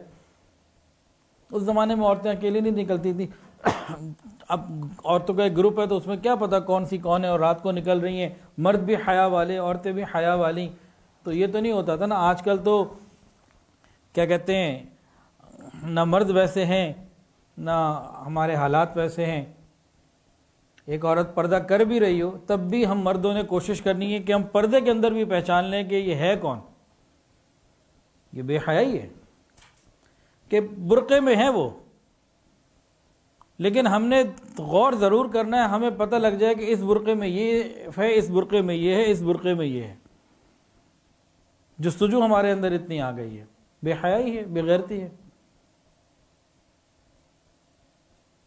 اس زمانے میں عورتیں اکیلی نہیں نکلتی تھیں، اب عورتوں کا ایک گروپ ہے تو اس میں کیا پتہ کون سی کون ہے، اور رات کو نکل رہی ہیں، مرد بھی حیا والے، عورتیں بھی حیا والی، تو یہ تو نہیں ہوتا تھا نا۔ آج کل تو کیا کہتے ہیں، نہ مرد ویسے ہیں نہ ہمارے حالات ویسے ہیں۔ ایک عورت پردہ کر بھی رہی ہو تب بھی ہم مردوں نے کوشش کرنی ہے کہ ہم پردے کے اندر بھی پہچان لیں کہ یہ ہے کون. یہ بے حیائی ہے کہ برقعے میں ہے وہ، لیکن ہم نے غور ضرور کرنا ہے، ہمیں پتہ لگ جائے کہ اس برقعے میں یہ ہے، اس برقعے میں یہ ہے، اس برقعے میں یہ ہے. جستجو ہمارے اندر اتنی آ گئی ہے، بے حیائی ہے، بے غیرتی ہے.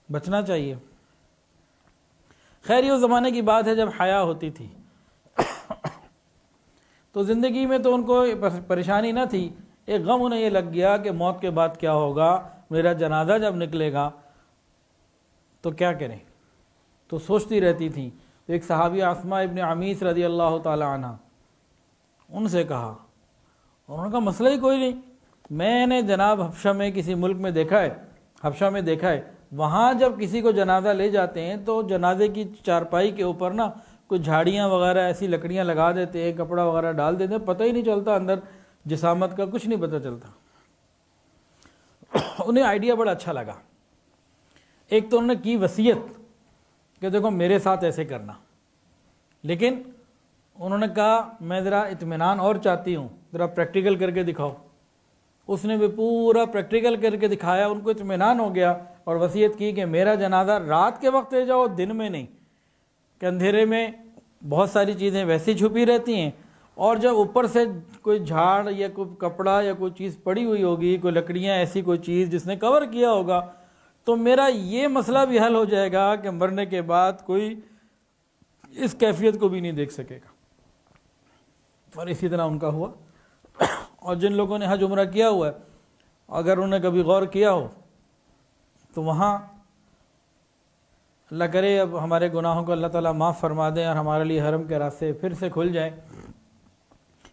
بچنا چاہیے. خیر یہ زمانے کی بات ہے جب حیا ہوتی تھی تو زندگی میں تو ان کو پریشانی نہ تھی، ایک غم انہیں یہ لگ گیا کہ موت کے بعد کیا ہوگا، میرا جنازہ جب نکلے گا تو کیا کریں. تو سوچتی رہتی تھیں. تو ایک صحابی اسماء ابن عمیس رضی اللہ تعالی عنہ، ان سے کہا، انہوں نے کہا مسئلہ ہی کوئی نہیں، میں نے جناب حبشہ میں کسی ملک میں دیکھا ہے، حبشہ میں دیکھا ہے، وہاں جب کسی کو جنازہ لے جاتے ہیں تو جنازے کی چارپائی کے اوپر نا کچھ جھاڑیاں وغیرہ ایسی لکڑیاں لگا دیتے ہیں، کپڑا وغیرہ ڈال دیتے ہیں، پتہ ہی نہیں چلتا اندر جسامت کا، کچھ نہیں پتہ چلتا. انہیں آئیڈیا بڑا اچھا لگا. ایک تو انہوں نے کی وصیت کہ دیکھو میرے ساتھ ایسے کرنا، لیکن انہوں نے کہا میں ذرا اطمینان اور چاہتی ہوں، ذرا پریکٹیکل کر کے دکھاؤ. اس نے بھی پورا پریکٹیکل کر کے دکھایا، ان کو اطمینان ہو گیا اور وصیت کی کہ میرا جنازہ رات کے وقت لے جاؤ، دن میں نہیں، کہ اندھیرے میں بہت ساری چیزیں ویسی چھپی رہتی ہیں، اور جب اوپر سے کوئی جھاڑ یا کوئی کپڑا یا کوئی چیز پڑی ہوئی ہوگی، کوئی لکڑیاں ایسی کوئی چیز جس نے کور کیا ہوگا، تو میرا یہ مسئلہ بھی حل ہو جائے گا کہ مرنے کے بعد کوئی اس کیفیت کو بھی نہیں دیکھ سکے گا. اور اسی طرح ان کا ہوا. اور جن لوگوں نے حج عمرہ کیا ہوا ہے، اگر انہوں نے کبھی غور کیا ہو تو وہاں اللہ کرے اب ہمارے گناہوں کو اللہ تعالیٰ معاف فرما دیں اور ہمارے لیے حرم کے راستے پھر سے کھل جائیں،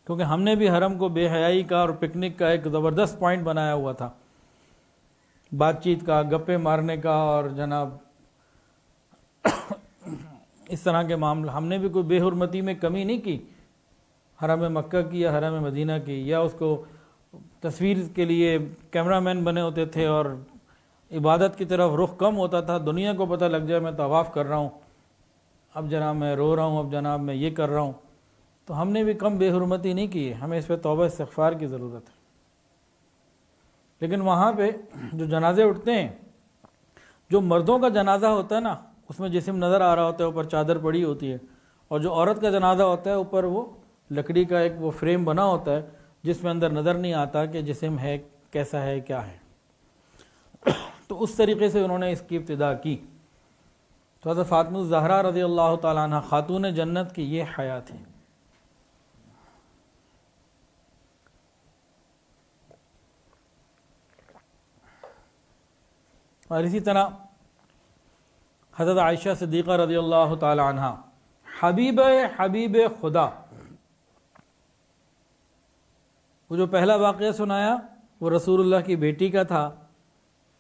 کیونکہ ہم نے بھی حرم کو بے حیائی کا اور پکنک کا ایک زبردست پوائنٹ بنایا ہوا تھا، بات چیت کا، گپے مارنے کا، اور جناب اس طرح کے معاملہ. ہم نے بھی کوئی بے حرمتی میں کمی نہیں کی، حرم مکہ کی یا حرم مدینہ کی، یا اس کو تصویر کے لیے کیمرہ مین بنے ہوتے تھے اور عبادت کی طرف رخ کم ہوتا تھا. دنیا کو پتہ لگ جائے میں طواف کر رہا ہوں، اب جناب میں رو رہا ہوں، اب جناب میں یہ کر رہا ہوں. تو ہم نے بھی کم بے حرمتی نہیں کی ہے، ہمیں اس پہ توبہ استغفار کی ضرورت ہے. لیکن وہاں پہ جو جنازے اٹھتے ہیں، جو مردوں کا جنازہ ہوتا ہے نا، اس میں جسم نظر آ رہا ہوتا ہے، اوپر چادر پڑی ہوتی ہے، اور جو عورت کا جنازہ ہوتا ہے اوپر وہ لکڑی کا ایک وہ فریم بنا ہوتا ہے جس میں اندر نظر نہیں آتا کہ جسم ہے کیسا ہے کیا ہے. تو اس طریقے سے انہوں نے اس کی ابتدا کی. تو حضرت فاطمہ الزہرا رضی اللہ تعالیٰ عنہ خاتون جنت کی یہ حیا تھی. اور اسی طرح حضرت عائشہ صدیقہ رضی اللہ تعالیٰ عنہ، حبیب خدا، وہ جو پہلا واقعہ سنایا وہ رسول اللہ کی بیٹی کا تھا،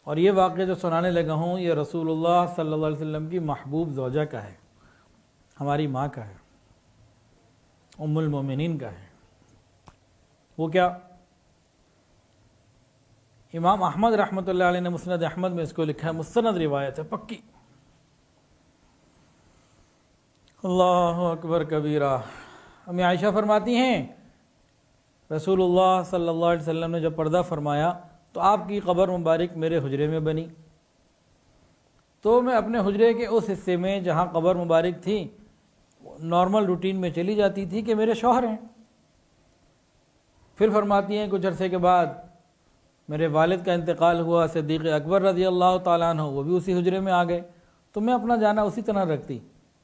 اور یہ واقعہ جو سنانے لگا ہوں یہ رسول اللہ صلی اللہ علیہ وسلم کی محبوب زوجہ کا ہے، ہماری ماں کا ہے، ام المومنین کا ہے. وہ کیا؟ امام احمد رحمۃ اللہ علیہ نے مسند احمد میں اس کو لکھا ہے، مستند روایت ہے پکی. اللہ اکبر کبیرہ. امی عائشہ فرماتی ہیں رسول اللہ صلی اللہ علیہ وسلم نے جب پردہ فرمایا تو آپ کی قبر مبارک میرے حجرے میں بنی. تو میں اپنے حجرے کے اس حصے میں جہاں قبر مبارک تھی نارمل روٹین میں چلی جاتی تھی کہ میرے شوہر ہیں. پھر فرماتی ہیں کچھ عرصے کے بعد میرے والد کا انتقال ہوا، صدیق اکبر رضی اللہ تعالیٰ عنہ وہ بھی اسی حجرے میں آ گئے. تو میں اپنا جانا اسی طرح رکھتی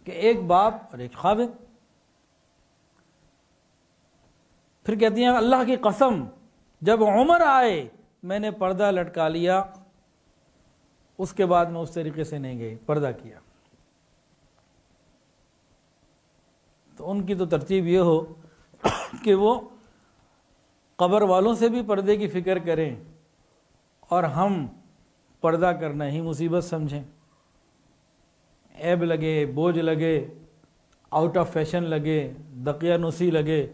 کہ ایک باپ اور ایک خاوند. پھر کہتی ہیں اللہ کی قسم جب عمر آئے میں نے پردہ لٹکا لیا، اس کے بعد میں اس طریقے سے نہیں گئی، پردہ کیا. تو ان کی تو ترتیب یہ ہو کہ وہ قبر والوں سے بھی پردے کی فکر کریں اور ہم پردہ کرنا ہی مصیبت سمجھیں. عیب لگے، بوجھ لگے، آؤٹ آف فیشن لگے، دقیانوسی لگے،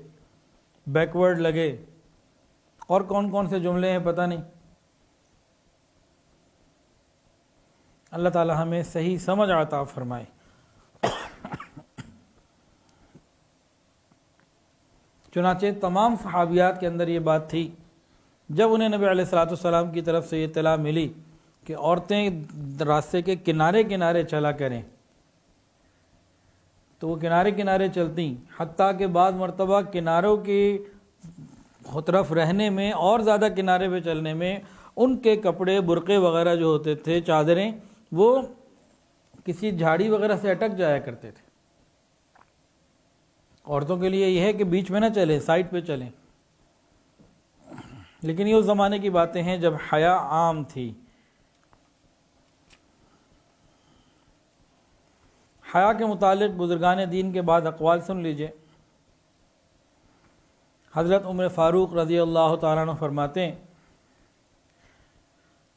بیکورڈ لگے، اور کون کون سے جملے ہیں پتہ نہیں. اللہ تعالی ہمیں صحیح سمجھ عطا فرمائے. چنانچہ تمام صحابیات کے اندر یہ بات تھی، جب انہیں نبی علیہ الصلوۃ والسلام کی طرف سے یہ اطلاع ملی کہ عورتیں راستے کے کنارے کنارے چلا کریں تو وہ کنارے کنارے چلتیں، حتیٰ کہ بعض مرتبہ کناروں کی طرف رہنے میں اور زیادہ کنارے پہ چلنے میں ان کے کپڑے برقعے وغیرہ جو ہوتے تھے، چادریں، وہ کسی جھاڑی وغیرہ سے اٹک جایا کرتے تھے۔ عورتوں کے لیے یہ ہے کہ بیچ میں نہ چلیں، سائڈ پہ چلیں، لیکن یہ اس زمانے کی باتیں ہیں جب حیا عام تھی۔ حیا کے متعلق بزرگان دین کے بعد اقوال سن لیجئے۔ حضرت عمر فاروق رضی اللہ تعالیٰ عنہ فرماتے ہیں،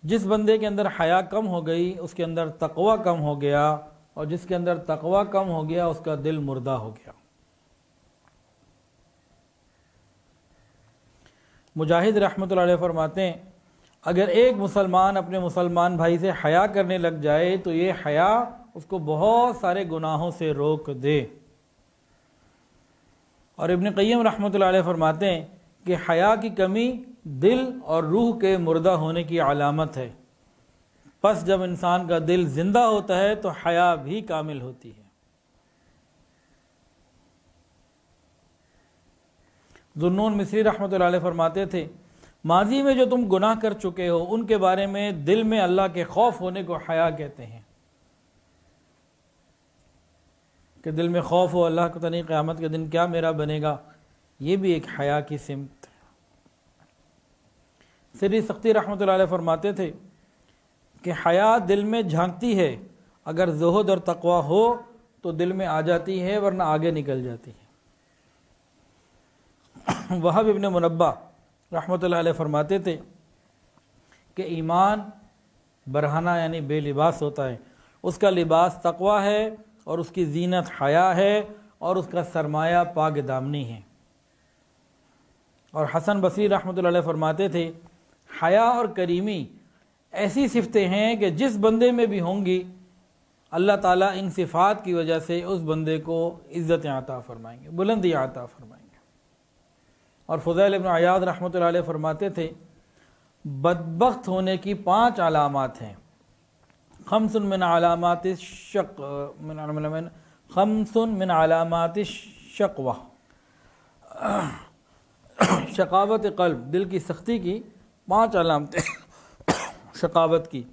جس بندے کے اندر حیا کم ہو گئی اس کے اندر تقوی کم ہو گیا، اور جس کے اندر تقوی کم ہو گیا اس کا دل مردہ ہو گیا۔ مجاہد رحمۃ اللہ علیہ فرماتے ہیں، اگر ایک مسلمان اپنے مسلمان بھائی سے حیا کرنے لگ جائے تو یہ حیا اس کو بہت سارے گناہوں سے روک دے۔ اور ابن قیم رحمۃ اللہ علیہ فرماتے ہیں کہ حیا کی کمی دل اور روح کے مردہ ہونے کی علامت ہے، پس جب انسان کا دل زندہ ہوتا ہے تو حیا بھی کامل ہوتی ہے۔ ذوالنون مصری رحمۃ اللہ علیہ فرماتے تھے، ماضی میں جو تم گناہ کر چکے ہو ان کے بارے میں دل میں اللہ کے خوف ہونے کو حیا کہتے ہیں، کہ دل میں خوف ہو اللہ کو تنی قیامت کے دن کیا میرا بنے گا، یہ بھی ایک حیا کی سمت ہے۔ سری سختی رحمۃ اللہ علیہ فرماتے تھے کہ حیا دل میں جھانکتی ہے، اگر زہد اور تقوی ہو تو دل میں آ جاتی ہے ورنہ آگے نکل جاتی ہے۔ وہب ابن منبہ رحمۃ اللہ علیہ فرماتے تھے کہ ایمان برہنہ یعنی بے لباس ہوتا ہے، اس کا لباس تقوی ہے اور اس کی زینت حیا ہے اور اس کا سرمایہ پاک دامنی ہے۔ اور حسن بصری رحمۃ اللہ علیہ فرماتے تھے، حیا اور کریمی ایسی صفتیں ہیں کہ جس بندے میں بھی ہوں گی اللہ تعالیٰ ان صفات کی وجہ سے اس بندے کو عزت عطا فرمائیں گے، بلندی عطا فرمائیں گے۔ اور فضیل بن عیاض رحمۃ اللہ علیہ فرماتے تھے، بدبخت ہونے کی 5 علامات ہیں، خمس من علامات الشقوہ، شقاوت قلب، دل کی سختی کی 5 علامتیں شقاوت کی۔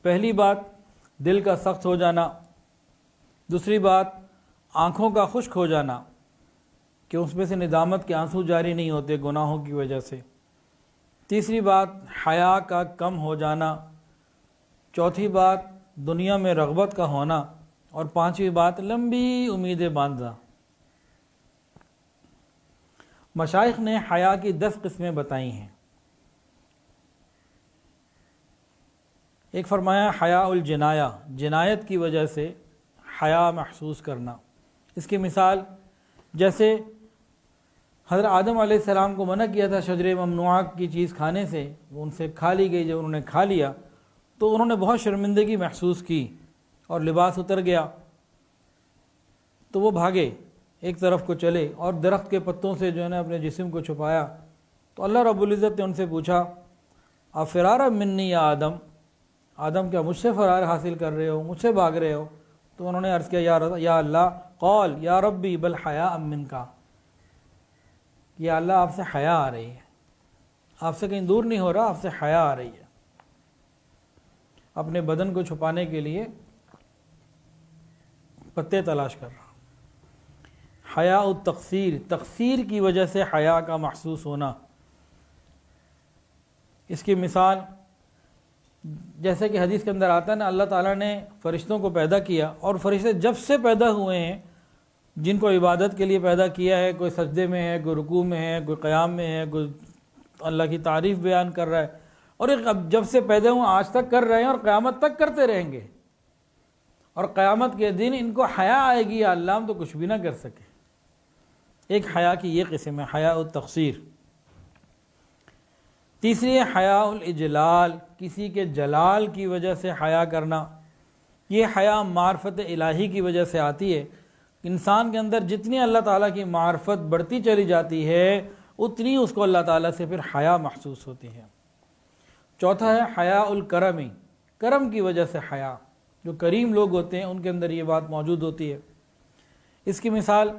پہلی بات دل کا سخت ہو جانا، دوسری بات آنکھوں کا خشک ہو جانا کہ اس میں سے ندامت کے آنسو جاری نہیں ہوتے گناہوں کی وجہ سے، تیسری بات حیا کا کم ہو جانا، چوتھی بات دنیا میں رغبت کا ہونا، اور 5ویں بات لمبی امیدیں باندھنا۔ مشائخ نے حیا کی 10 قسمیں بتائی ہیں۔ ایک فرمایا حیا الجنایہ، جنایت کی وجہ سے حیا محسوس کرنا۔ اس کی مثال جیسے حضرت آدم علیہ السلام کو منع کیا تھا شجر ممنوعہ کی چیز کھانے سے، وہ ان سے کھا لی گئی، جب انہوں نے کھا لیا تو انہوں نے بہت شرمندگی محسوس کی اور لباس اتر گیا، تو وہ bھاگے، ایک طرف کو چلے اور درخت کے پتوں سے جو ہے نا اپنے جسم کو چھپایا۔ تو اللہ رب العزت نے ان سے پوچھا، افرارا منی یا آدم، آدم کیا مجھ سے فرار حاصل کر رہے ہو، مجھ سے بھاگ رہے ہو؟ تو انہوں نے عرض کیا یا اللہ، قال یا ربی بل حیاء منکا، یا اللہ آپ سے حیا آ رہی ہے، آپ سے کہیں دور نہیں ہو رہا، آپ سے حیا آ رہی ہے۔ اپنے بدن کو چھپانے کے لیے پتے تلاش کر رہا۔ حیا التقصیر، تقصیر کی وجہ سے حیا کا محسوس ہونا۔ اس کی مثال جیسے کہ حدیث کے اندر آتا ہے نا، اللہ تعالیٰ نے فرشتوں کو پیدا کیا اور فرشتے جب سے پیدا ہوئے ہیں جن کو عبادت کے لیے پیدا کیا ہے، کوئی سجدے میں ہے، کوئی رکوع میں ہے، کوئی قیام میں ہے، کوئی اللہ کی تعریف بیان کر رہا ہے، اور جب سے پیدا ہوئے آج تک کر رہے ہیں اور قیامت تک کرتے رہیں گے، اور قیامت کے دن ان کو حیا آئے گی، یا اللہ ہم تو کچھ بھی نہ کر سکے۔ ایک حیا کی یہ قسم ہے، حیا التقصیر۔ تیسری ہے حیا الاجلال، کسی کے جلال کی وجہ سے حیا کرنا۔ یہ حیا معرفت الہی کی وجہ سے آتی ہے، انسان کے اندر جتنی اللہ تعالیٰ کی معرفت بڑھتی چلی جاتی ہے اتنی اس کو اللہ تعالیٰ سے پھر حیا محسوس ہوتی ہے۔ چوتھا ہے حیاء الکرمی، کرم کی وجہ سے حیا، جو کریم لوگ ہوتے ہیں ان کے اندر یہ بات موجود ہوتی ہے۔ اس کی مثال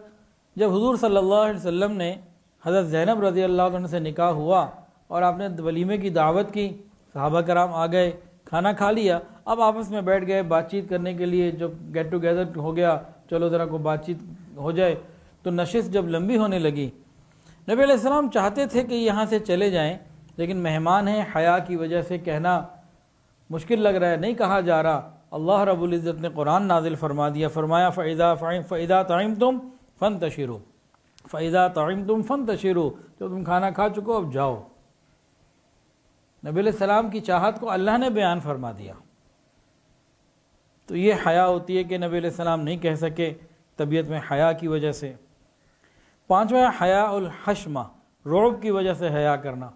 جب حضور صلی اللہ علیہ وسلم نے حضرت زینب رضی اللہ عنہ سے نکاح ہوا اور آپ نے ولیمے کی دعوت کی، صحابہ کرام آ گئے، کھانا کھا لیا، اب آپس میں بیٹھ گئے بات چیت کرنے کے لیے، جب گیٹ ٹوگیدر ہو گیا، چلو ذرا کو بات چیت ہو جائے، تو نشست جب لمبی ہونے لگی، نبی علیہ السلام چاہتے تھے کہ یہاں سے چلے جائیں، لیکن مہمان ہیں، حیا کی وجہ سے کہنا مشکل لگ رہا ہے، نہیں کہا جا رہا۔ اللہ رب العزت نے قرآن نازل فرما دیا، فرمایا فَإِذَا طَعِمْتُمْ فَانْتَشِرُوا، فَإِذَا طَعِمْتُمْ فَانْتَشِرُوا، جب تم کھانا کھا چکو اب جاؤ۔ نبی علیہ السلام کی چاہت کو اللہ نے بیان فرما دیا۔ تو یہ حیا ہوتی ہے کہ نبی علیہ السلام نہیں کہہ سکے طبیعت میں حیا کی وجہ سے۔ پانچواں حیاء الحشمہ، رعب کی وجہ سے حیا کرنا۔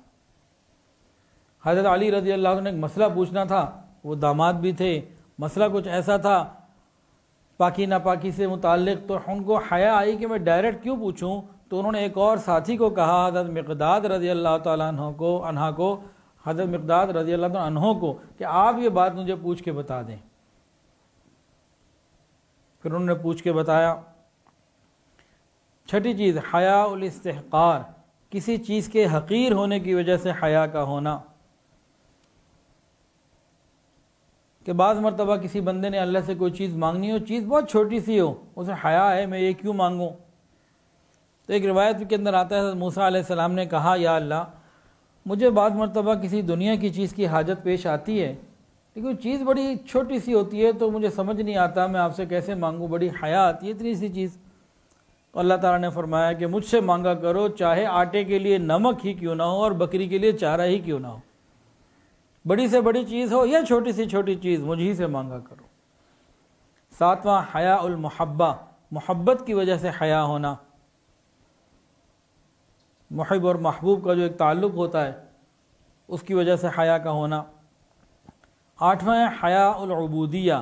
حضرت علی رضی اللہ عنہ نے ایک مسئلہ پوچھنا تھا، وہ داماد بھی تھے، مسئلہ کچھ ایسا تھا پاکی ناپاکی سے متعلق، تو ان کو حیا آئی کہ میں ڈائریکٹ کیوں پوچھوں، تو انہوں نے ایک اور ساتھی کو کہا، حضرت مقداد رضی اللہ تعالیٰ عنہ کو حضرت مقداد رضی اللہ عنہ کو کہ آپ یہ بات مجھے پوچھ کے بتا دیں۔ پھر انہوں نے پوچھ کے بتایا۔ چھٹی چیز حیاء الاستحقار، کسی چیز کے حقیر ہونے کی وجہ سے حیا کا ہونا، کہ بعض مرتبہ کسی بندے نے اللہ سے کوئی چیز مانگنی ہو، چیز بہت چھوٹی سی ہو، اسے حیا ہے میں یہ کیوں مانگوں۔ تو ایک روایت کے اندر آتا ہے حضرت موسیٰ علیہ السلام نے کہا یا اللہ مجھے بعض مرتبہ کسی دنیا کی چیز کی حاجت پیش آتی ہے، لیکن چیز بڑی چھوٹی سی ہوتی ہے تو مجھے سمجھ نہیں آتا میں آپ سے کیسے مانگوں، بڑی حیا آتی ہے اتنی سی چیز۔ تو اللہ تعالیٰ نے فرمایا کہ مجھ سے مانگا کرو، چاہے آٹے کے لیے نمک ہی کیوں نہ ہو اور بکری کے لیے چارہ ہی کیوں نہ ہو، بڑی سے بڑی چیز ہو یا چھوٹی سی چھوٹی چیز مجھ ہی سے مانگا کرو۔ ساتواں حیاء المحبہ، محبت کی وجہ سے حیا ہونا، محب اور محبوب کا جو ایک تعلق ہوتا ہے اس کی وجہ سے حیا کا ہونا۔ آٹھواں حیاء العبودیہ،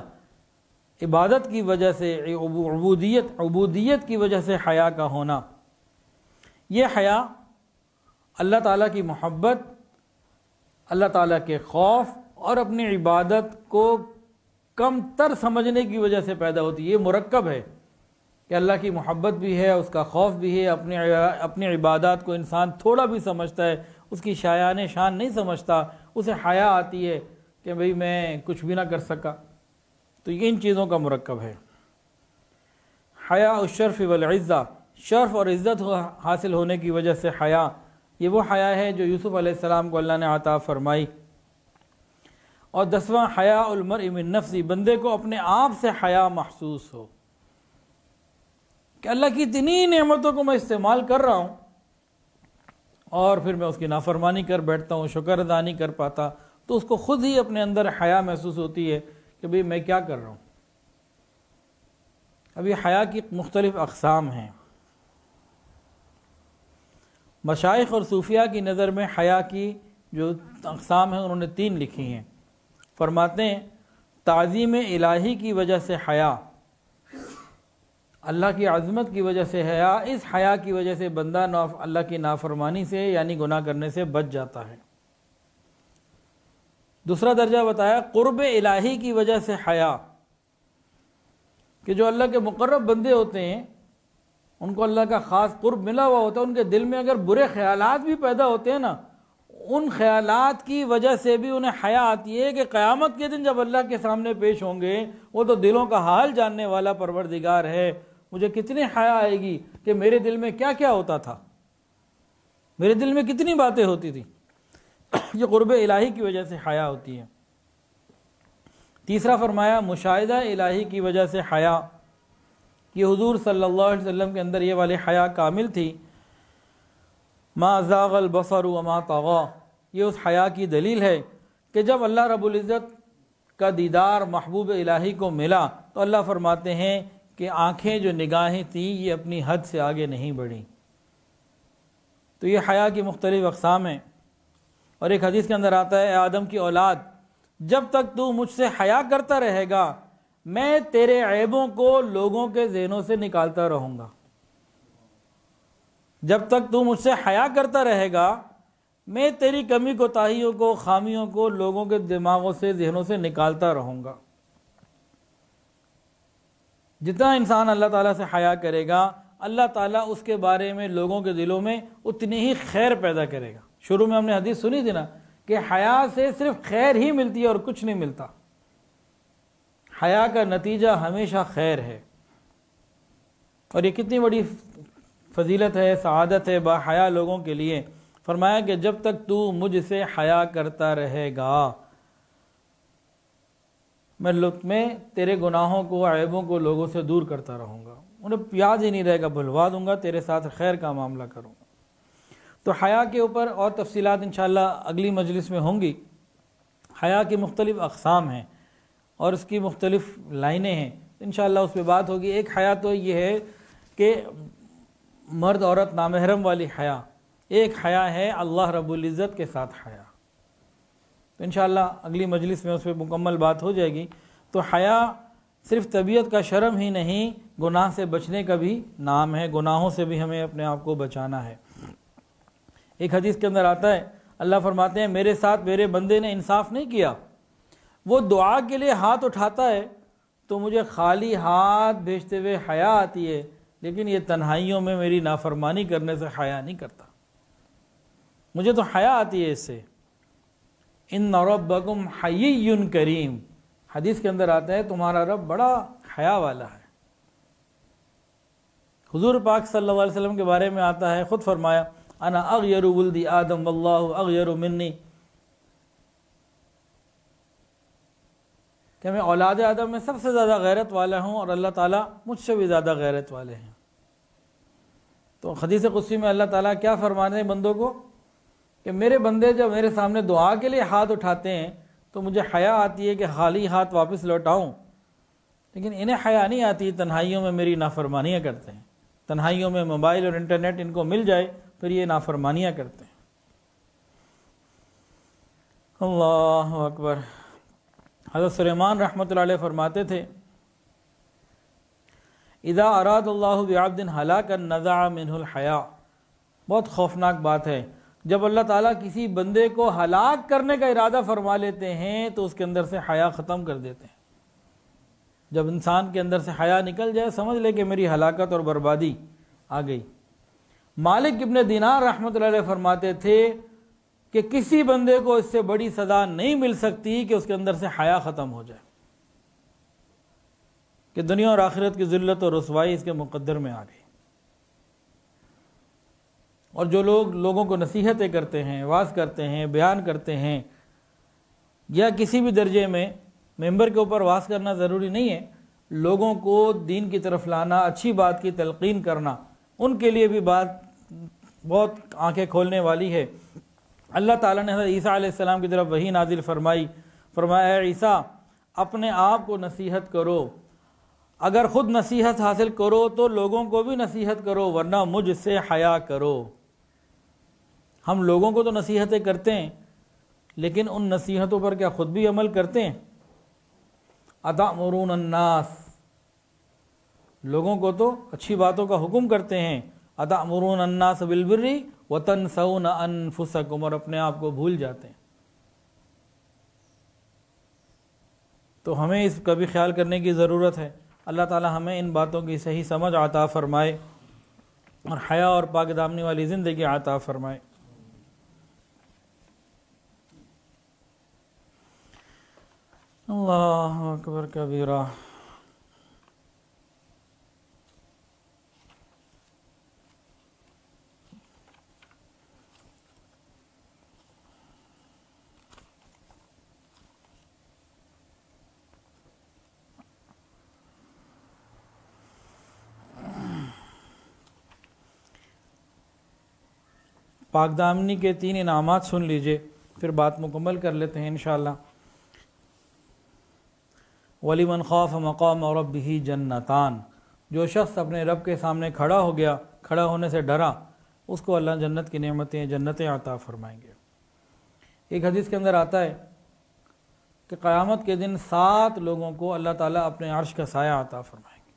عبادت کی وجہ سے، عبودیت کی وجہ سے حیا کا ہونا۔ یہ حیا اللہ تعالیٰ کی محبت، اللہ تعالیٰ کے خوف اور اپنی عبادت کو کم تر سمجھنے کی وجہ سے پیدا ہوتی ہے۔ یہ مرکب ہے کہ اللہ کی محبت بھی ہے، اس کا خوف بھی ہے، اپنی عبادات کو انسان تھوڑا بھی سمجھتا ہے، اس کی شایان شان نہیں سمجھتا، اسے حیا آتی ہے کہ بھئی میں کچھ بھی نہ کر سکا۔ تو یہ ان چیزوں کا مرکب ہے۔ حیاء الشرف والعزہ، شرف اور عزت حاصل ہونے کی وجہ سے حیا، یہ وہ حیا ہے جو یوسف علیہ السلام کو اللہ نے عطا فرمائی۔ اور 10واں حیاء المرء من نفسی، بندے کو اپنے آپ سے حیا محسوس ہو کہ اللہ کی اتنی نعمتوں کو میں استعمال کر رہا ہوں اور پھر میں اس کی نافرمانی کر بیٹھتا ہوں، شکر ادا نہیں کر پاتا، تو اس کو خود ہی اپنے اندر حیا محسوس ہوتی ہے کہ بھئی میں کیا کر رہا ہوں۔ اب یہ حیا کی مختلف اقسام ہیں۔ مشائخ اور صوفیاء کی نظر میں حیا کی جو اقسام ہیں انہوں نے 3 لکھی ہیں۔ فرماتے ہیں تعظیم الہی کی وجہ سے حیا، اللہ کی عظمت کی وجہ سے حیا، اس حیا کی وجہ سے بندہ اللہ کی نافرمانی سے یعنی گناہ کرنے سے بچ جاتا ہے۔ دوسرا درجہ بتایا قرب الہی کی وجہ سے حیا، کہ جو اللہ کے مقرب بندے ہوتے ہیں ان کو اللہ کا خاص قرب ملا ہوا ہوتا ہے، ان کے دل میں اگر برے خیالات بھی پیدا ہوتے ہیں نا، ان خیالات کی وجہ سے بھی انہیں حیا آتی ہے کہ قیامت کے دن جب اللہ کے سامنے پیش ہوں گے، وہ تو دلوں کا حال جاننے والا پروردگار ہے، مجھے کتنی حیا آئے گی کہ میرے دل میں کیا کیا ہوتا تھا، میرے دل میں کتنی باتیں ہوتی تھی۔ یہ قرب الہی کی وجہ سے حیا ہوتی ہے۔ تیسرا فرمایا مشاہدہ الہی کی وجہ سے حیا، یہ حضور صلی اللہ علیہ وسلم کے اندر یہ والی حیا کامل تھی۔ ما زاغ البصر وما طغى، یہ اس حیا کی دلیل ہے کہ جب اللہ رب العزت کا دیدار محبوب الہی کو ملا تو اللہ فرماتے ہیں کہ آنکھیں جو نگاہیں تھیں یہ اپنی حد سے آگے نہیں بڑھیں۔ تو یہ حیا کی مختلف اقسام ہیں۔ اور ایک حدیث کے اندر آتا ہے اے آدم کی اولاد، جب تک تو مجھ سے حیا کرتا رہے گا میں تیرے عیبوں کو لوگوں کے ذہنوں سے نکالتا رہوں گا۔ جب تک تو مجھ سے حیا کرتا رہے گا میں تیری کمی کوتاہیوں کو، خامیوں کو لوگوں کے دماغوں سے، ذہنوں سے نکالتا رہوں گا۔ جتنا انسان اللہ تعالیٰ سے حیا کرے گا اللہ تعالیٰ اس کے بارے میں لوگوں کے دلوں میں اتنی ہی خیر پیدا کرے گا۔ شروع میں ہم نے حدیث سنی تھی نا کہ حیا سے صرف خیر ہی ملتی ہے اور کچھ نہیں ملتا۔ حیا کا نتیجہ ہمیشہ خیر ہے، اور یہ کتنی بڑی فضیلت ہے، سعادت ہے با حیا لوگوں کے لیے۔ فرمایا کہ جب تک تو مجھ سے حیا کرتا رہے گا میں تیرے گناہوں کو، عیبوں کو لوگوں سے دور کرتا رہوں گا، انہیں یاد ہی نہیں رہے گا، بھلوا دوں گا، تیرے ساتھ خیر کا معاملہ کروں گا۔ تو حیا کے اوپر اور تفصیلات انشاءاللہ اگلی مجلس میں ہوں گی۔ حیا کی مختلف اقسام ہیں اور اس کی مختلف لائنیں ہیں، انشاءاللہ اس پہ بات ہوگی۔ ایک حیا تو یہ ہے کہ مرد عورت نامحرم والی حیا، ایک حیا ہے اللہ رب العزت کے ساتھ حیا، تو انشاءاللہ اگلی مجلس میں اس پہ مکمل بات ہو جائے گی۔ تو حیا صرف طبیعت کا شرم ہی نہیں، گناہ سے بچنے کا بھی نام ہے، گناہوں سے بھی ہمیں اپنے آپ کو بچانا ہے۔ ایک حدیث کے اندر آتا ہے اللہ فرماتے ہیں میرے ساتھ میرے بندے نے انصاف نہیں کیا، وہ دعا کے لیے ہاتھ اٹھاتا ہے تو مجھے خالی ہاتھ بھیجتے ہوئے حیا آتی ہے، لیکن یہ تنہائیوں میں میری نافرمانی کرنے سے حیا نہیں کرتا، مجھے تو حیا آتی ہے اس سے۔ ان ربکم حیی کریم، حدیث کے اندر آتا ہے تمہارا رب بڑا حیا والا ہے۔ حضور پاک صلی اللہ علیہ وسلم کے بارے میں آتا ہے، خود فرمایا انا اغیر ولد آدم واللہ اغیر منی، کہ میں اولاد آدم میں سب سے زیادہ غیرت والا ہوں اور اللہ تعالیٰ مجھ سے بھی زیادہ غیرت والے ہیں۔ تو حدیث قدسی میں اللہ تعالیٰ کیا فرماتے ہیں بندوں کو کہ میرے بندے جب میرے سامنے دعا کے لیے ہاتھ اٹھاتے ہیں تو مجھے حیا آتی ہے کہ خالی ہاتھ واپس لوٹاؤں، لیکن انہیں حیا نہیں آتی، تنہائیوں میں میری نافرمانیاں کرتے ہیں، تنہائیوں میں موبائل اور انٹرنیٹ ان کو مل جائے پھر یہ نافرمانیاں کرتے ہیں۔ اللہ اکبر۔ حضرت سلیمان رحمۃ اللہ علیہ فرماتے تھے اذا اراد اللہ بعبد ہلاکا نزع منہ الحیا، بہت خوفناک بات ہے، جب اللہ تعالیٰ کسی بندے کو ہلاک کرنے کا ارادہ فرما لیتے ہیں تو اس کے اندر سے حیا ختم کر دیتے ہیں۔ جب انسان کے اندر سے حیا نکل جائے سمجھ لے کہ میری ہلاکت اور بربادی آ گئی۔ مالک ابن دینار رحمۃ اللہ علیہ فرماتے تھے کہ کسی بندے کو اس سے بڑی سزا نہیں مل سکتی کہ اس کے اندر سے حیا ختم ہو جائے، کہ دنیا اور آخرت کی ذلت اور رسوائی اس کے مقدر میں آ گئی۔ اور جو لوگ لوگوں کو نصیحتیں کرتے ہیں، واعظ کرتے ہیں، بیان کرتے ہیں، یا کسی بھی درجے میں ممبر کے اوپر واعظ کرنا ضروری نہیں ہے، لوگوں کو دین کی طرف لانا، اچھی بات کی تلقین کرنا، ان کے لیے بھی بات بہت آنکھیں کھولنے والی ہے۔ اللہ تعالیٰ نے حضرت عیسیٰ علیہ السلام کی طرف وحی نازل فرمایا اے عیسیٰ اپنے آپ کو نصیحت کرو، اگر خود نصیحت حاصل کرو تو لوگوں کو بھی نصیحت کرو، ورنہ مجھ سے حیا کرو۔ ہم لوگوں کو تو نصیحتیں کرتے ہیں لیکن ان نصیحتوں پر کیا خود بھی عمل کرتے ہیں؟ اتأمرون الناس، لوگوں کو تو اچھی باتوں کا حکم کرتے ہیں، اتأمرون الناس بالبر وتنسون انفسکم، اور اپنے آپ کو بھول جاتے ہیں۔ تو ہمیں اس کا بھی خیال کرنے کی ضرورت ہے۔ اللہ تعالی ہمیں ان باتوں کی صحیح سمجھ عطا فرمائے اور حیا اور پاک دامنی والی زندگی عطا فرمائے۔ اللہ اکبر کبیرہ۔ پاک دامنی کے 3 انعامات سن لیجئے پھر بات مکمل کر لیتے ہیں انشاءاللہ۔ وَلِمَنْ خَافَ مَقَامَ رَبِّهِ جَنَّتَانِ، جو شخص اپنے رب کے سامنے کھڑا ہو گیا، کھڑا ہونے سے ڈرا، اس کو اللہ جنت کی نعمتیں، جنتیں عطا فرمائیں گے۔ ایک حدیث کے اندر آتا ہے کہ قیامت کے دن 7 لوگوں کو اللہ تعالیٰ اپنے عرش کا سایہ عطا فرمائیں گے۔